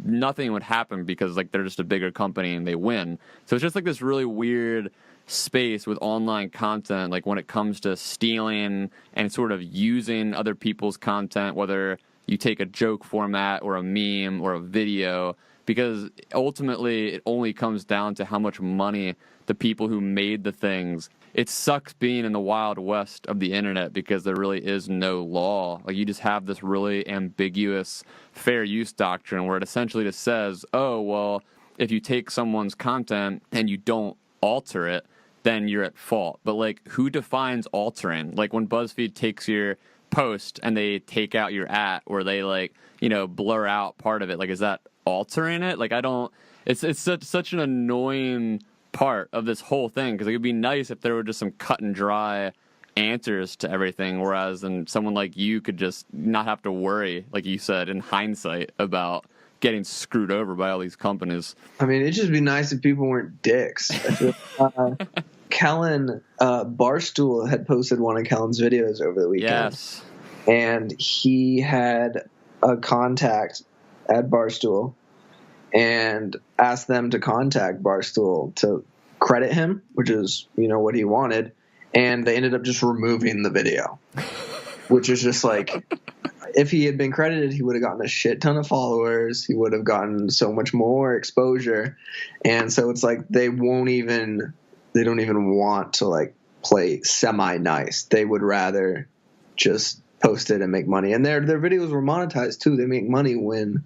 nothing would happen because like they're just a bigger company and they win. So it's just like this really weird space with online content, like when it comes to stealing and sort of using other people's content, whether you take a joke format or a meme or a video, because ultimately it only comes down to how much money the people who made the things. It sucks being in the wild west of the internet because there really is no law. Like you just have this really ambiguous fair use doctrine where it essentially just says, oh, well, if you take someone's content and you don't alter it, then you're at fault. But like who defines altering? Like when BuzzFeed takes your post and they take out your @ or they like, blur out part of it, like is that altering it? Like it's such an annoying part of this whole thing, because it would be nice if there were just some cut and dry answers to everything, whereas then someone like you could just not have to worry, like you said, in hindsight, about getting screwed over by all these companies. I mean, it'd just be nice if people weren't dicks. Kellen Barstool had posted one of Kellen's videos over the weekend. Yes. And he had a contact at Barstool and asked them to contact Barstool to credit him, which is, what he wanted. And they ended up just removing the video, which is just like, if he had been credited, he would have gotten a shit ton of followers. He would have gotten so much more exposure. And so it's like they don't even want to like play semi-nice. They would rather just post it and make money. And their videos were monetized too. They make money when,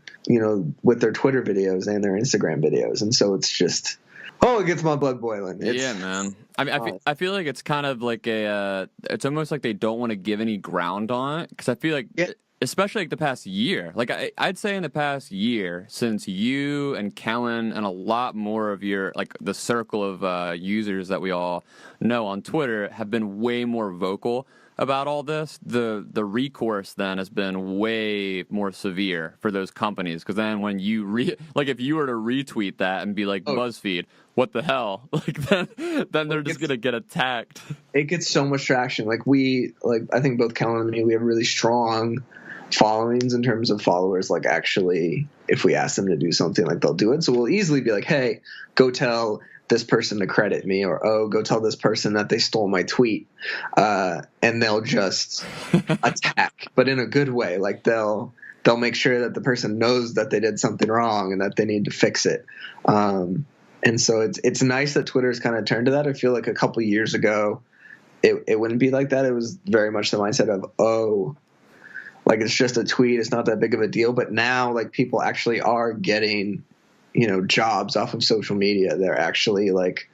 with their Twitter videos and their Instagram videos. And so it's just, it gets my blood boiling. Yeah, man. I mean, I feel like it's kind of like it's almost like they don't want to give any ground on it, because I feel like, especially like the past year, like I'd say in the past year, since you and Kellen and a lot more of your, like the circle of users that we all know on Twitter have been way more vocal about all this, the recourse then has been way more severe for those companies. Because then when you if you were to retweet that and be like, BuzzFeed, what the hell? Like then they're just gonna get attacked. It gets so much traction. I think both Kellen and me, we have really strong followings in terms of followers. Like actually, if we ask them to do something, like they'll do it. So we'll easily be like, hey, go tell this person to credit me, or go tell this person that they stole my tweet, and they'll just attack, but in a good way. Like they'll make sure that the person knows that they did something wrong and that they need to fix it. And so it's nice that Twitter's kind of turned to that. I feel like a couple years ago it wouldn't be like that. It was very much the mindset of like it's just a tweet, it's not that big of a deal. But now like people actually are getting jobs off of social media. They're actually like,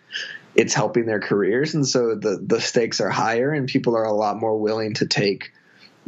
it's helping their careers. And so the stakes are higher and people are a lot more willing to take,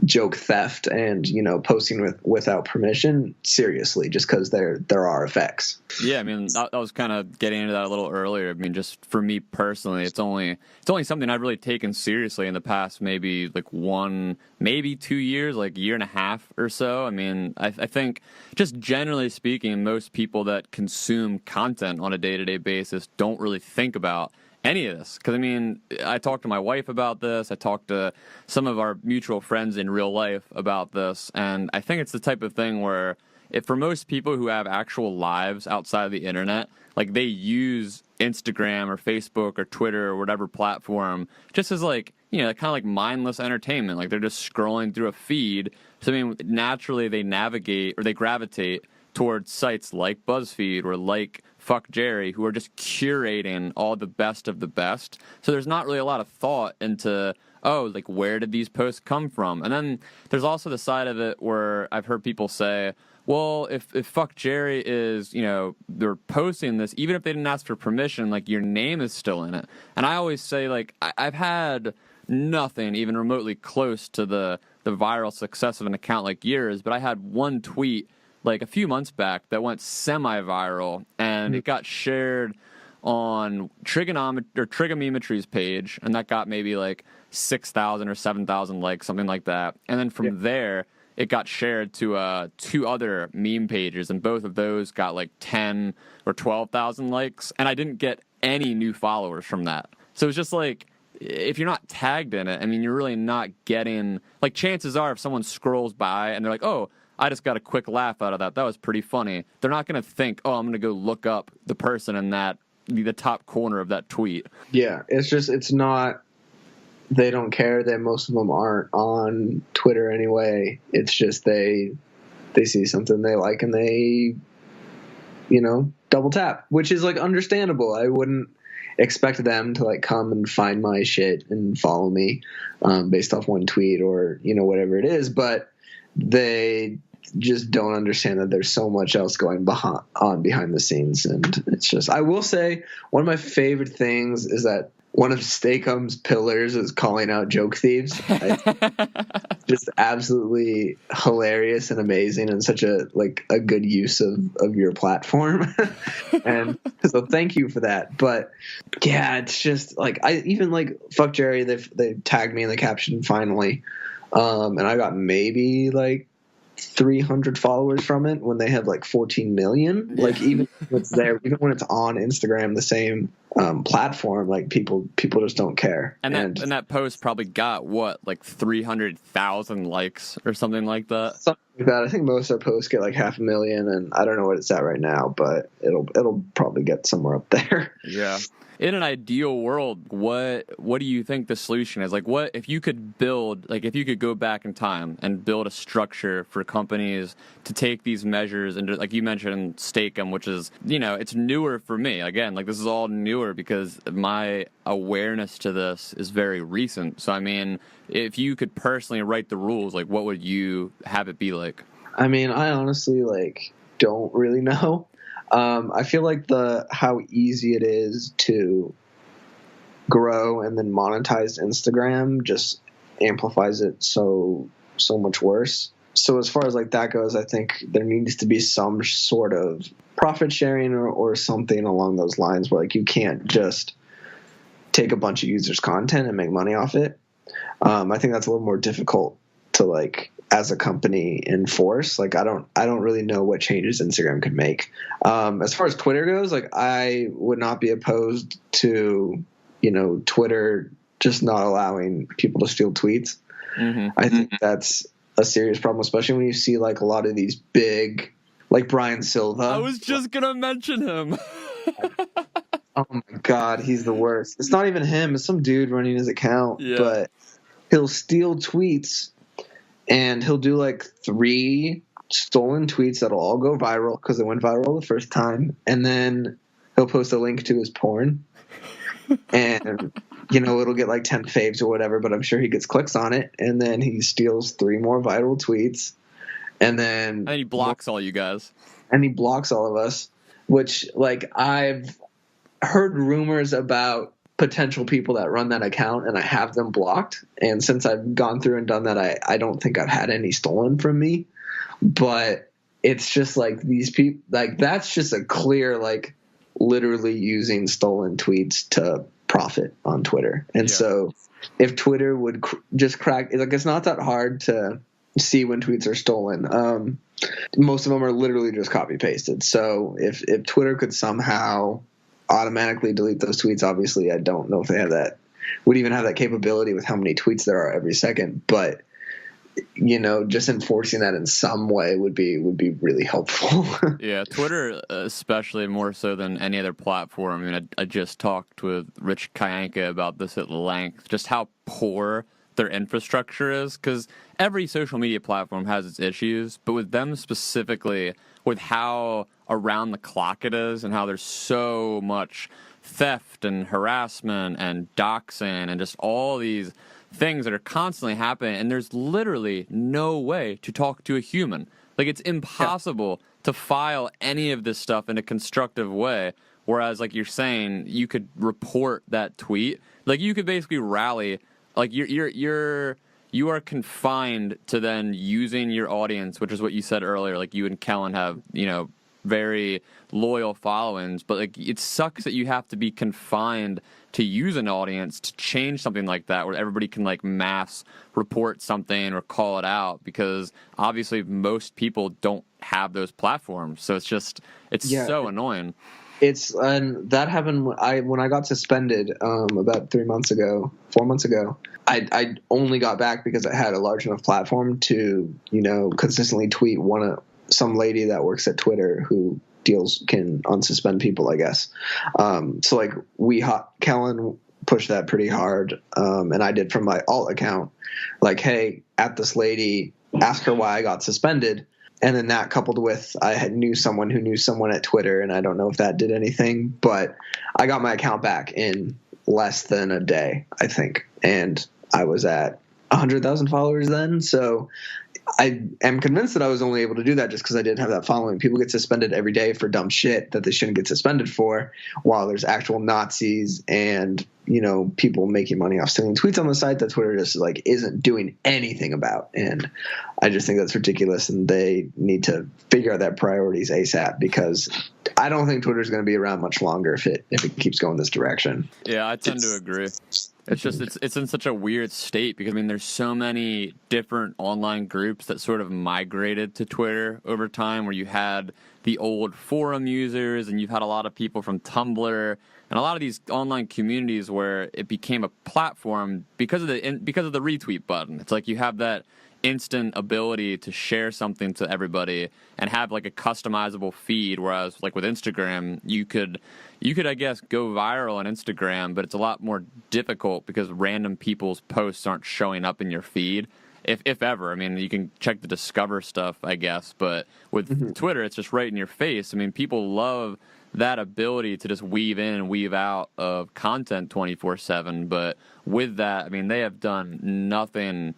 joke theft and, you know, posting without permission seriously, just because there are effects. Yeah, I mean, I was kind of getting into that a little earlier. I mean, just for me personally, it's only something I've really taken seriously in the past maybe like 2 years, like a year and a half or so. I mean, I think just generally speaking, most people that consume content on a day-to-day basis don't really think about any of this. Because, I mean, I talked to my wife about this. I talked to some of our mutual friends in real life about this. And I think it's the type of thing where for most people who have actual lives outside of the internet, like they use Instagram or Facebook or Twitter or whatever platform just as like, you know, kind of like mindless entertainment. Like they're just scrolling through a feed. So, I mean, naturally they navigate or they gravitate towards sites like BuzzFeed or like Fuck Jerry, who are just curating all the best of the best. So there's not really a lot of thought into, oh, like where did these posts come from? And then there's also the side of it where I've heard people say, well, if Fuck Jerry is, you know, they're posting this, even if they didn't ask for permission, like your name is still in it. And I always say, like, I've had nothing even remotely close to the viral success of an account like yours, but I had one tweet like a few months back that went semi-viral, and it got shared on Trigonometry's page, and that got maybe like 6,000 or 7,000 likes, something like that. And then from there, it got shared to 2 other meme pages, and both of those got like 10 or 12,000 likes, and I didn't get any new followers from that. So it's just like, if you're not tagged in it, I mean, you're really not getting, like, chances are if someone scrolls by and they're like, oh, I just got a quick laugh out of that. That was pretty funny. They're not going to think, oh, I'm going to go look up the person in the top corner of that tweet. Yeah, it's not, they don't care that most of them aren't on Twitter anyway. It's just they see something they like and they, you know, double tap, which is like understandable. I wouldn't expect them to like come and find my shit and follow me based off one tweet or, you know, whatever it is, but they just don't understand that there's so much else going behind the scenes. And it's just, I will say one of my favorite things is that one of Steakum's pillars is calling out joke thieves. Just absolutely hilarious and amazing, and such a good use of your platform. And so thank you for that. But yeah, it's just like, I even like Fuck Jerry, they tagged me in the caption finally. And I got maybe like 300 followers from it when they have like 14 million. Like even when it's there, even when it's on Instagram, the same platform, like people just don't care. And that post probably got what, like 300,000 likes or something like that. Something like that. I think most of their posts get like 500,000, and I don't know what it's at right now, but it'll probably get somewhere up there. Yeah. In an ideal world, what do you think the solution is? Like, what if you could go back in time and build a structure for companies to take these measures and, like you mentioned, Steakum, which is, you know, it's newer for me. Again, like this is all newer because my awareness to this is very recent. So, I mean, if you could personally write the rules, like what would you have it be like? I mean, I honestly don't really know. I feel like how easy it is to grow and then monetize Instagram just amplifies it so much worse. So as far as like that goes, I think there needs to be some sort of profit sharing or something along those lines where like you can't just take a bunch of users' content and make money off it. I think that's a little more difficult to like as a company enforce. Like I don't really know what changes Instagram could make. As far as Twitter goes, like I would not be opposed to, you know, Twitter just not allowing people to steal tweets. Mm-hmm. I think that's a serious problem, especially when you see like a lot of these big, like Brian Silva. I was just gonna mention him. Oh my God, he's the worst. It's not even him. It's some dude running his account, but he'll steal tweets. And he'll do like 3 stolen tweets that'll all go viral because they went viral the first time. And then he'll post a link to his porn. And, you know, it'll get like 10 faves or whatever, but I'm sure he gets clicks on it. And then he steals 3 more viral tweets. And then he blocks all you guys. And he blocks all of us, which like I've heard rumors about potential people that run that account, and I have them blocked. And since I've gone through and done that, I don't think I've had any stolen from me. But it's just like these people, like that's just a clear, like literally using stolen tweets to profit on Twitter. And so if Twitter would just crack, like it's not that hard to see when tweets are stolen. Most of them are literally just copy pasted. So if Twitter could somehow automatically delete those tweets, obviously I don't know if they would even have that capability with how many tweets there are every second, but just enforcing that in some way would be really helpful. Yeah, Twitter especially more so than any other platform. I mean, I just talked with Rich Kyanka about this at length, just how poor their infrastructure is, because every social media platform has its issues, but with them specifically, with how around the clock it is and how there's so much theft and harassment and doxing and just all these things that are constantly happening, and there's literally no way to talk to a human. Like, it's impossible to file any of this stuff in a constructive way, whereas, like you're saying, you could report that tweet. Like, you could basically rally, like, you are confined to then using your audience, which is what you said earlier, like you and Kellen have, very loyal followings, but like it sucks that you have to be confined to use an audience to change something like that, where everybody can like mass report something or call it out, because obviously most people don't have those platforms. So it's so annoying. And that happened when I got suspended about 4 months ago. I only got back because I had a large enough platform to consistently tweet some lady that works at Twitter who can unsuspend people, I guess. So like Kellen pushed that pretty hard, and I did from my alt account, like, hey, at this lady, ask her why I got suspended. And then that coupled with I knew someone who knew someone at Twitter, and I don't know if that did anything, but I got my account back in less than a day, I think, and I was at 100,000 followers then. So I am convinced that I was only able to do that just because I didn't have that following. People get suspended every day for dumb shit that they shouldn't get suspended for, while there's actual Nazis and people making money off stealing tweets on the site that Twitter just like isn't doing anything about. And I just think that's ridiculous, and they need to figure out their priorities ASAP, because I don't think Twitter's going to be around much longer if it keeps going this direction. Yeah, I tend to agree. It's just it's in such a weird state, because I mean there's so many different online groups that sort of migrated to Twitter over time, where you had the old forum users and you've had a lot of people from Tumblr and a lot of these online communities where it became a platform because of the retweet button. It's like you have that instant ability to share something to everybody and have like a customizable feed, whereas like with Instagram you could I guess go viral on Instagram, but it's a lot more difficult because random people's posts aren't showing up in your feed, if ever. I mean, you can check the discover stuff, I guess, but with Twitter it's just right in your face. I mean, people love that ability to just weave in and weave out of content 24/7, but with that, I mean, they have done nothing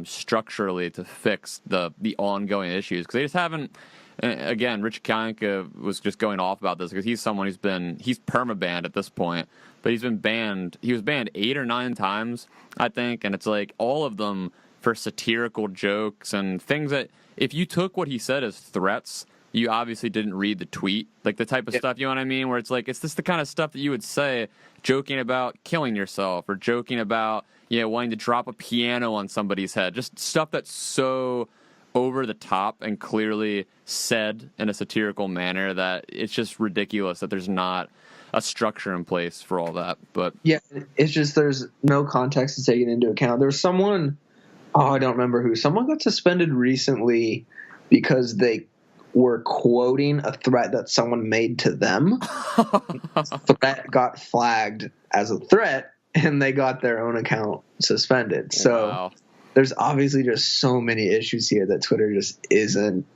structurally to fix the ongoing issues, because they just haven't. Again, Rich Kyanka was just going off about this because he's someone he's permabanned at this point, but he's been banned. He was banned 8 or 9 times, I think, and it's like all of them for satirical jokes and things that if you took what he said as threats, you obviously didn't read the tweet, like the type of stuff, you know what I mean, where it's like, it's just the kind of stuff that you would say joking about killing yourself or joking about, wanting to drop a piano on somebody's head, just stuff that's so over the top and clearly said in a satirical manner that it's just ridiculous that there's not a structure in place for all that. But yeah, it's just there's no context to take it into account. There's someone, I don't remember who, someone got suspended recently because they were quoting a threat that someone made to them. Threat got flagged as a threat, and they got their own account suspended. So wow. There's obviously just so many issues here that Twitter just isn't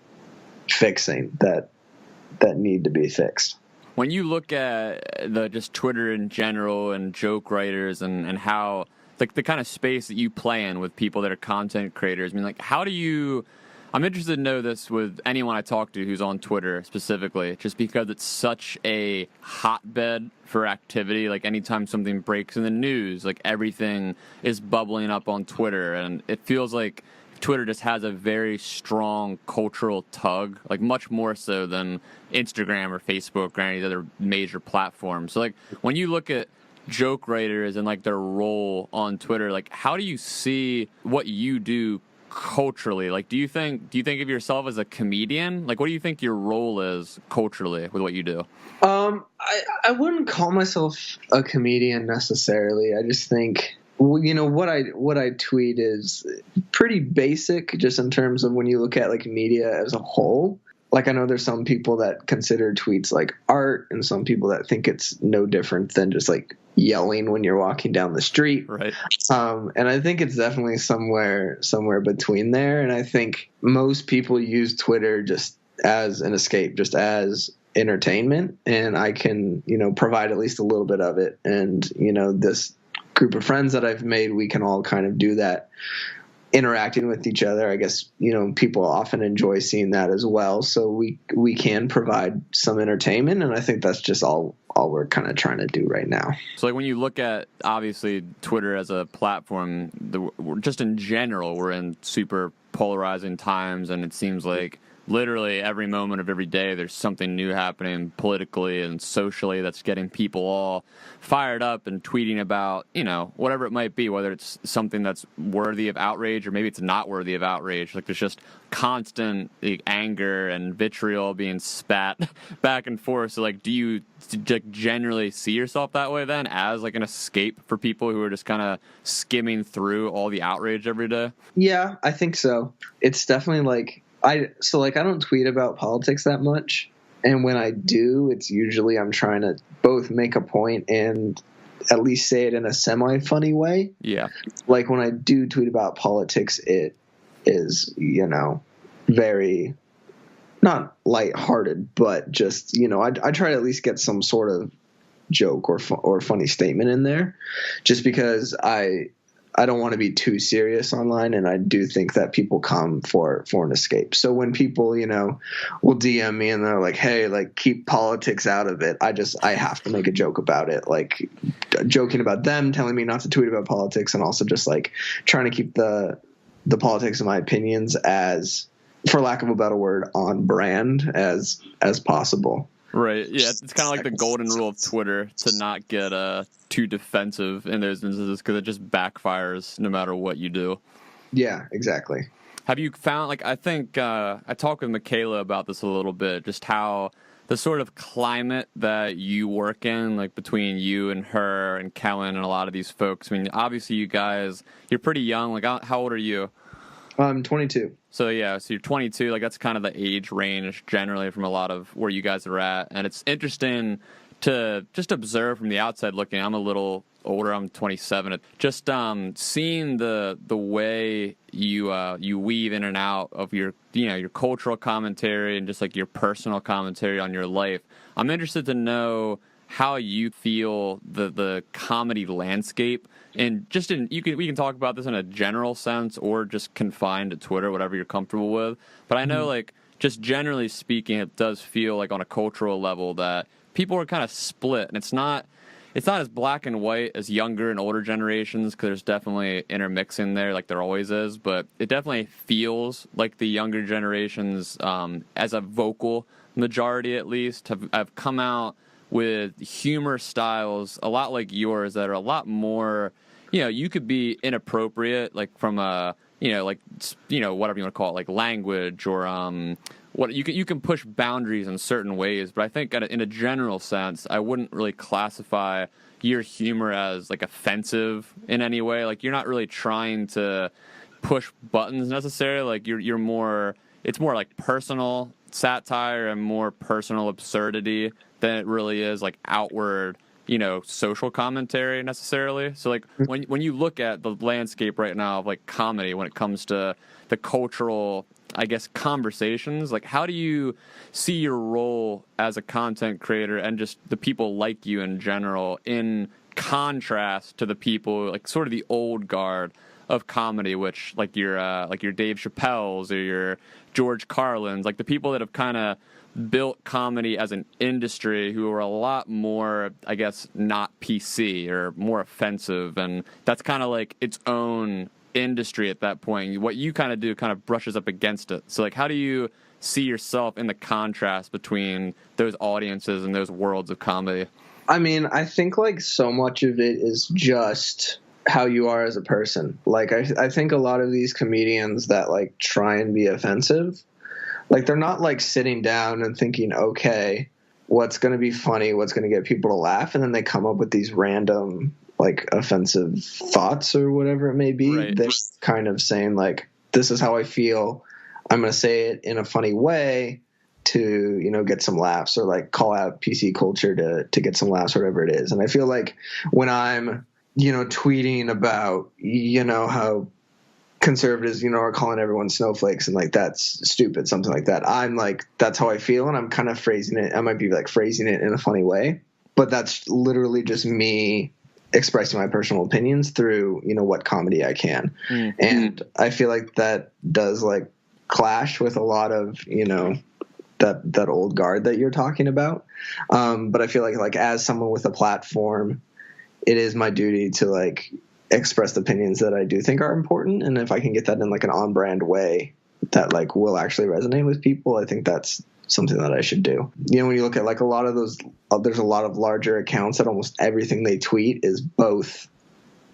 fixing that need to be fixed. When you look at just Twitter in general and joke writers and how like the kind of space that you play in with people that are content creators, I mean, like how do you I'm interested to know this with anyone I talk to who's on Twitter specifically, just because it's such a hotbed for activity. Like anytime something breaks in the news, like everything is bubbling up on Twitter, and it feels like Twitter just has a very strong cultural tug, like much more so than Instagram or Facebook or any other major platform. So like when you look at joke writers and like their role on Twitter, like how do you see what you do culturally? Like do you think of yourself as a comedian? Like what do you think your role is culturally with what you do? I wouldn't call myself a comedian necessarily. I just think, well, you know, what I tweet is pretty basic just in terms of when you look at like media as a whole. Like I know there's some people that consider tweets like art and some people that think it's no different than just like yelling when you're walking down the street. Right. And I think it's definitely somewhere between there. And I think most people use Twitter just as an escape, just as entertainment. And I can, you know, provide at least a little bit of it. And, you know, this group of friends that I've made, we can all kind of do that, interacting with each other. I guess, you know, people often enjoy seeing that as well. So we can provide some entertainment, and I think that's just all we're kind of trying to do right now. So like when you look at obviously Twitter as a platform, just in general, we're in super polarizing times, and it seems like literally every moment of every day there's something new happening politically and socially that's getting people all fired up and tweeting about, you know, whatever it might be, whether it's something that's worthy of outrage or maybe it's not worthy of outrage. Like there's just constant anger and vitriol being spat back and forth. So like do you generally see yourself that way then, as like an escape for people who are just kind of skimming through all the outrage every day? Yeah, I think so. It's definitely like I don't tweet about politics that much, and when I do, it's usually I'm trying to both make a point and at least say it in a semi-funny way. Yeah. Like when I do tweet about politics, it is, you know, very not lighthearted, but just, you know, I try to at least get some sort of joke or funny statement in there, just because I don't want to be too serious online, and I do think that people come for an escape. So when people, you know, will DM me and they're like, hey, like keep politics out of it, I have to make a joke about it, like joking about them telling me not to tweet about politics, and also just like trying to keep the politics of my opinions as, for lack of a better word, on brand as possible. Right. Yeah, it's kind of like the golden rule of Twitter to not get too defensive in those instances, because it just backfires no matter what you do. Yeah, exactly. Have you found, like, I think I talked with Michaela about this a little bit, just how the sort of climate that you work in, like between you and her and Kellen and a lot of these folks. I mean, obviously you guys, you're pretty young. Like, how old are you? I'm 22. So yeah, so you're 22, like that's kind of the age range generally from a lot of where you guys are at. And it's interesting to just observe from the outside looking. I'm a little older, I'm 27. Just seeing the way you weave in and out of your, you know, your cultural commentary and just like your personal commentary on your life. I'm interested to know how you feel the comedy landscape, and just we can talk about this in a general sense or just confined to Twitter, whatever you're comfortable with. But I know, like, just generally speaking, it does feel like on a cultural level that people are kind of split, and it's not as black and white as younger and older generations, because there's definitely intermixing there, like there always is. But it definitely feels like the younger generations, as a vocal majority at least, have come out with humor styles a lot like yours that are a lot more, you know, you could be inappropriate, like from a, you know, like, you know, whatever you want to call it, like language or what you can push boundaries in certain ways. But I think in a general sense, I wouldn't really classify your humor as like offensive in any way. Like you're not really trying to push buttons necessarily. Like you're more, it's more like personal satire and more personal absurdity than it really is like outward, you know, social commentary necessarily. So like when you look at the landscape right now of like comedy, when it comes to the cultural, I guess, conversations, like how do you see your role as a content creator and just the people like you in general in contrast to the people like sort of the old guard of comedy, which like your Dave Chappelle's or your George Carlin's, like the people that have kind of built comedy as an industry who are a lot more, I guess, not PC or more offensive, and that's kind of like its own industry at that point. What you kind of do kind of brushes up against it. So like, how do you see yourself in the contrast between those audiences and those worlds of comedy? I mean, I think like so much of it is just how you are as a person. Like I think a lot of these comedians that like try and be offensive, like they're not like sitting down and thinking, okay, what's going to be funny, what's going to get people to laugh, and then they come up with these random like offensive thoughts or whatever it may be. Right. They're kind of saying like, this is how I feel, I'm going to say it in a funny way to, you know, get some laughs, or like call out PC culture to get some laughs, whatever it is. And I feel like when I'm, you know, tweeting about, you know, how conservatives, you know, are calling everyone snowflakes and like that's stupid, something like that, I'm like, that's how I feel, and I'm kind of phrasing it, I might be like phrasing it in a funny way, but that's literally just me expressing my personal opinions through, you know, what comedy I can. Mm-hmm. And I feel like that does like clash with a lot of, you know, that old guard that you're talking about. But I feel like as someone with a platform, it is my duty to like express the opinions that I do think are important. And if I can get that in like an on brand way that like will actually resonate with people, I think that's something that I should do. You know, when you look at like a lot of those, there's a lot of larger accounts that almost everything they tweet is both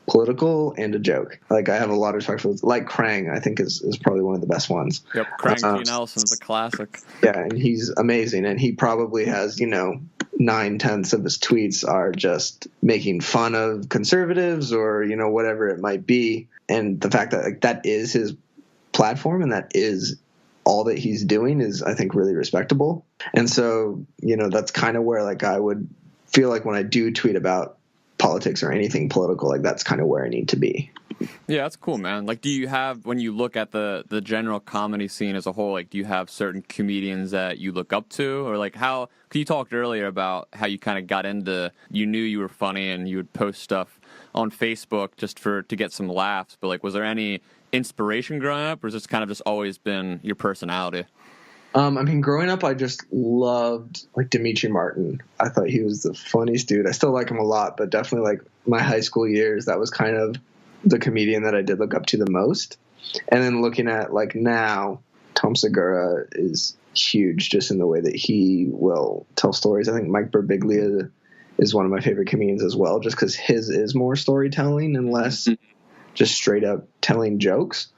political and a joke. Like I have a lot of respect for, like Krang, I think is probably one of the best ones. Yep, Krang T. Nelson's a classic. Yeah, and he's amazing, and he probably has, you know, 9/10 of his tweets are just making fun of conservatives or, you know, whatever it might be. And the fact that like that is his platform and that is all that he's doing is, I think, really respectable. And so, you know, that's kind of where like I would feel like when I do tweet about politics or anything political, like that's kind of where I need to be. Yeah, that's cool, man. Like, do you have, when you look at the general comedy scene as a whole, like, do you have certain comedians that you look up to? Or, like, how, because you talked earlier about how you kind of got into, you knew you were funny and you would post stuff on Facebook just to get some laughs. But, like, was there any inspiration growing up, or has this kind of just always been your personality? I mean, growing up, I just loved, like, Demetri Martin. I thought he was the funniest dude. I still like him a lot, but definitely, like, my high school years, that was kind of the comedian that I did look up to the most. And then looking at, like, now, Tom Segura is huge just in the way that he will tell stories. I think Mike Birbiglia is one of my favorite comedians as well, just because his is more storytelling and less just straight up telling jokes.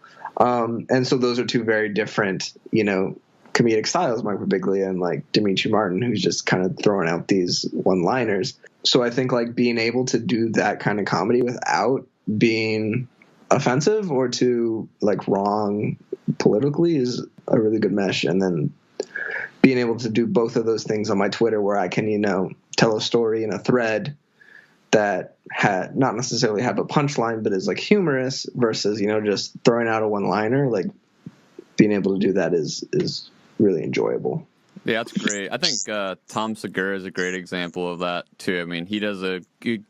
And so those are two very different, you know, comedic styles, Mike Birbiglia and like Demetri Martin, who's just kind of throwing out these one-liners. So I think like being able to do that kind of comedy without being offensive or too like wrong politically is a really good mesh. And then being able to do both of those things on my Twitter, where I can, you know, tell a story in a thread that had not necessarily have a punchline, but is like humorous versus, you know, just throwing out a one-liner, like being able to do that is really enjoyable. Yeah, that's great. I think Tom Segura is a great example of that too. I mean, he does a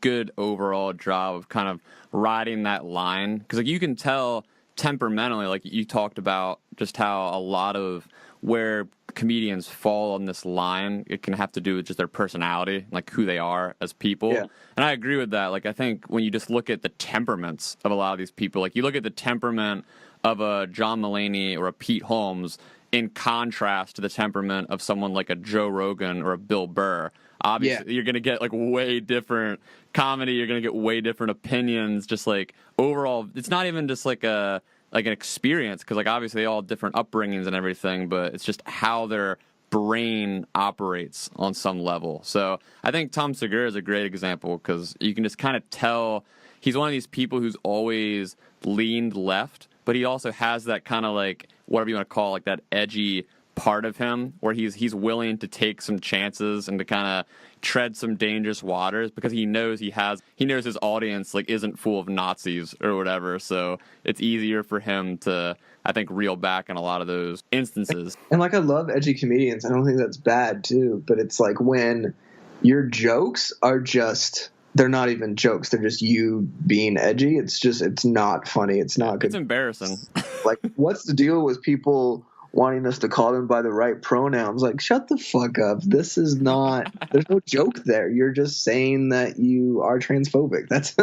good overall job of kind of riding that line, because like you can tell temperamentally, like you talked about just how a lot of where comedians fall on this line, it can have to do with just their personality, like who they are as people. Yeah. And I agree with that. Like I think when you just look at the temperaments of a lot of these people, like you look at the temperament of a John Mulaney or a Pete Holmes in contrast to the temperament of someone like a Joe Rogan or a Bill Burr. Obviously, You're going to get like way different comedy. You're going to get way different opinions. Just like overall, it's not even just like an experience, because like obviously they all have different upbringings and everything, but it's just how their brain operates on some level. So I think Tom Segura is a great example, because you can just kind of tell he's one of these people who's always leaned left, but he also has that kind of like, whatever you want to call it, like that edgy part of him where he's willing to take some chances and to kind of tread some dangerous waters, because he knows his audience like isn't full of Nazis or whatever. So it's easier for him to, I think, reel back in a lot of those instances. And like I love edgy comedians. I don't think that's bad too, but it's like when your jokes are just, they're not even jokes. They're just you being edgy. It's not funny. It's not good. It's embarrassing. Like, what's the deal with people wanting us to call them by the right pronouns. Like, shut the fuck up. This is not, there's no joke there. You're just saying that you are transphobic. That's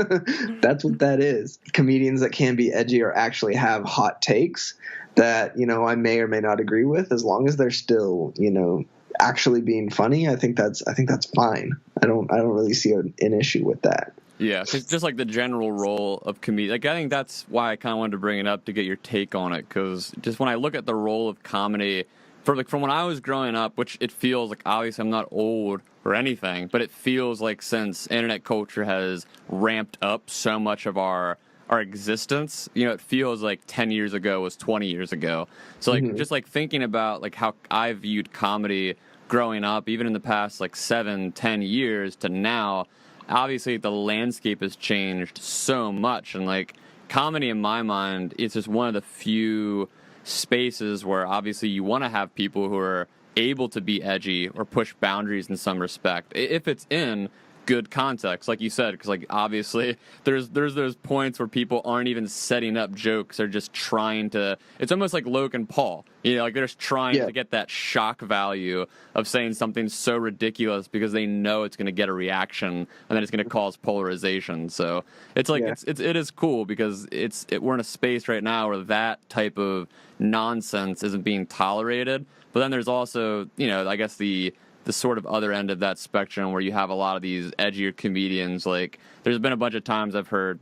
that's what that is. Comedians that can be edgy or actually have hot takes that, you know, I may or may not agree with, as long as they're still, you know, actually being funny, I think that's fine. I don't really see an issue with that. Yeah, it's just like the general role of comedy. Like, I think that's why I kind of wanted to bring it up to get your take on it, because just when I look at the role of comedy, from when I was growing up, which it feels like, obviously I'm not old or anything, but it feels like since internet culture has ramped up so much of our existence, you know, it feels like 10 years ago was 20 years ago. So like, just like thinking about like how I viewed comedy growing up, even in the past like 7-10 years to now, obviously the landscape has changed so much, and like comedy in my mind, it's just one of the few spaces where obviously you want to have people who are able to be edgy or push boundaries in some respect, if it's in good context, like you said, because like obviously there's those points where people aren't even setting up jokes, they're just trying to, it's almost like Logan Paul, you know, like they're just trying to get that shock value of saying something so ridiculous because they know it's going to get a reaction and then it's going to cause polarization. So it's like it is cool because we're in a space right now where that type of nonsense isn't being tolerated, but then there's also, you know, I guess the sort of other end of that spectrum where you have a lot of these edgier comedians. Like, there's been a bunch of times I've heard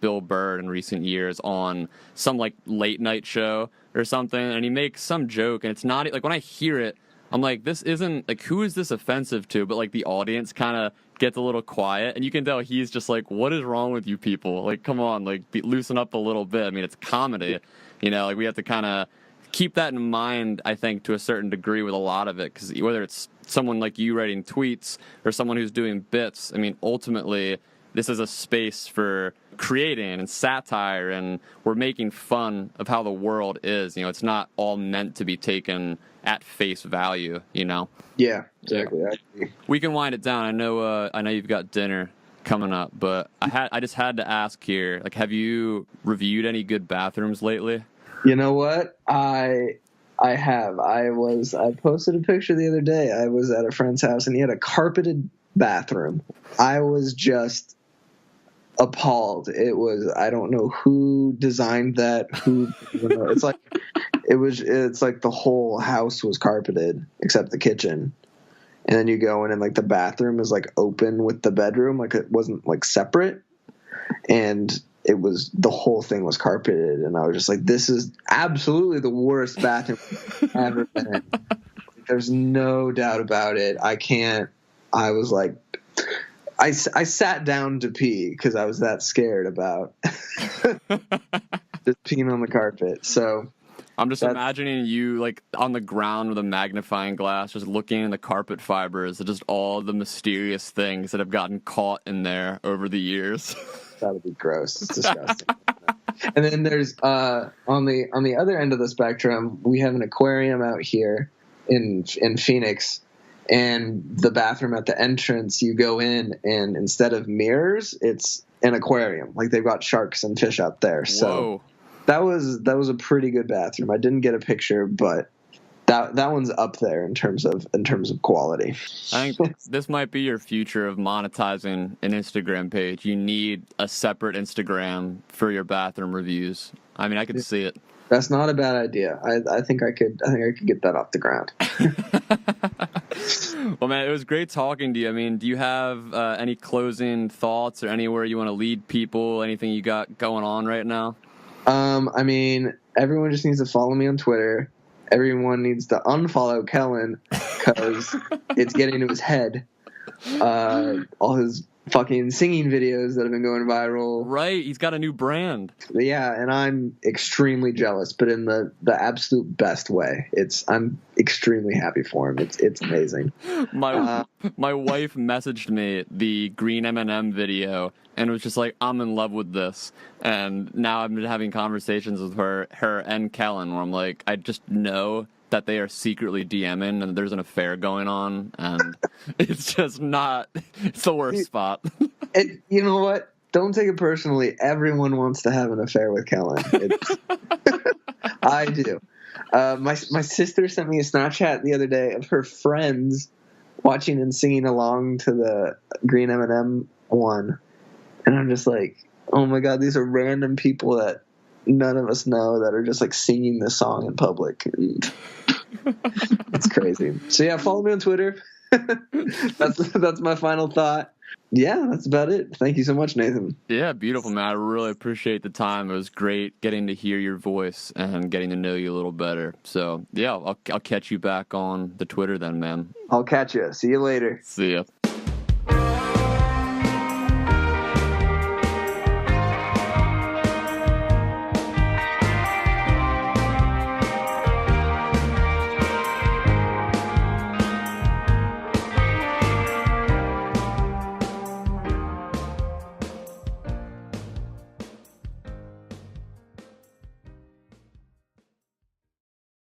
Bill Burr in recent years on some, like, late night show or something, and he makes some joke, and it's not, like, when I hear it, I'm like, this isn't, like, who is this offensive to? But, like, the audience kind of gets a little quiet, and you can tell he's just like, what is wrong with you people? Like, come on, like, loosen up a little bit. I mean, it's comedy, you know, like, we have to kind of keep that in mind, I think, to a certain degree with a lot of it, because whether it's someone like you writing tweets or someone who's doing bits, I mean, ultimately, this is a space for creating and satire, and we're making fun of how the world is. You know, it's not all meant to be taken at face value, you know? Yeah, exactly. I agree. We can wind it down. I know you've got dinner coming up, but I just had to ask here, like, have you reviewed any good bathrooms lately? You know what? I have. I posted a picture the other day. I was at a friend's house and he had a carpeted bathroom. I was just appalled. I don't know who designed that. It's like the whole house was carpeted except the kitchen. And then you go in and like the bathroom is like open with the bedroom, like it wasn't like separate. And the whole thing was carpeted, and I was just like, this is absolutely the worst bathroom I've ever been in. There's no doubt about it. I was like, I sat down to pee because I was that scared about just peeing on the carpet. So I'm just imagining you like on the ground with a magnifying glass, just looking in the carpet fibers at just all the mysterious things that have gotten caught in there over the years. That would be gross. It's disgusting. And then there's on the other end of the spectrum, we have an aquarium out here in Phoenix, and the bathroom at the entrance, you go in, and instead of mirrors, it's an aquarium. Like they've got sharks and fish out there. So that was a pretty good bathroom. I didn't get a picture, but that one's up there in terms of quality. I think this might be your future of monetizing an Instagram page. You need a separate Instagram for your bathroom reviews. I mean, I could see it. That's not a bad idea. I think I could get that off the ground. Well, man, it was great talking to you. I mean, do you have any closing thoughts or anywhere you want to lead people? Anything you got going on right now? I mean, everyone just needs to follow me on Twitter. Everyone needs to unfollow Kellen because it's getting to his head. All his fucking singing videos that have been going viral. Right, he's got a new brand. Yeah, and I'm extremely jealous, but in the absolute best way. I'm extremely happy for him. It's amazing. My wife messaged me the green M&M video and was just like, I'm in love with this. And now I've been having conversations with her and Kellen where I'm like, I just know that they are secretly DMing and there's an affair going on, and it's just not, it's the worst spot. And you know what? Don't take it personally. Everyone wants to have an affair with Kellen. I do. My sister sent me a Snapchat the other day of her friends watching and singing along to the Green M&M one, and I'm just like, oh my god, these are random people that none of us know that are just like singing this song in public. And it's crazy. So yeah, follow me on Twitter. That's my final thought. Yeah, that's about it. Thank you so much, Nathan. Yeah, beautiful, man. I really appreciate the time. It was great getting to hear your voice and getting to know you a little better. So, yeah, I'll catch you back on the Twitter then, man. I'll catch you. See you later. See ya.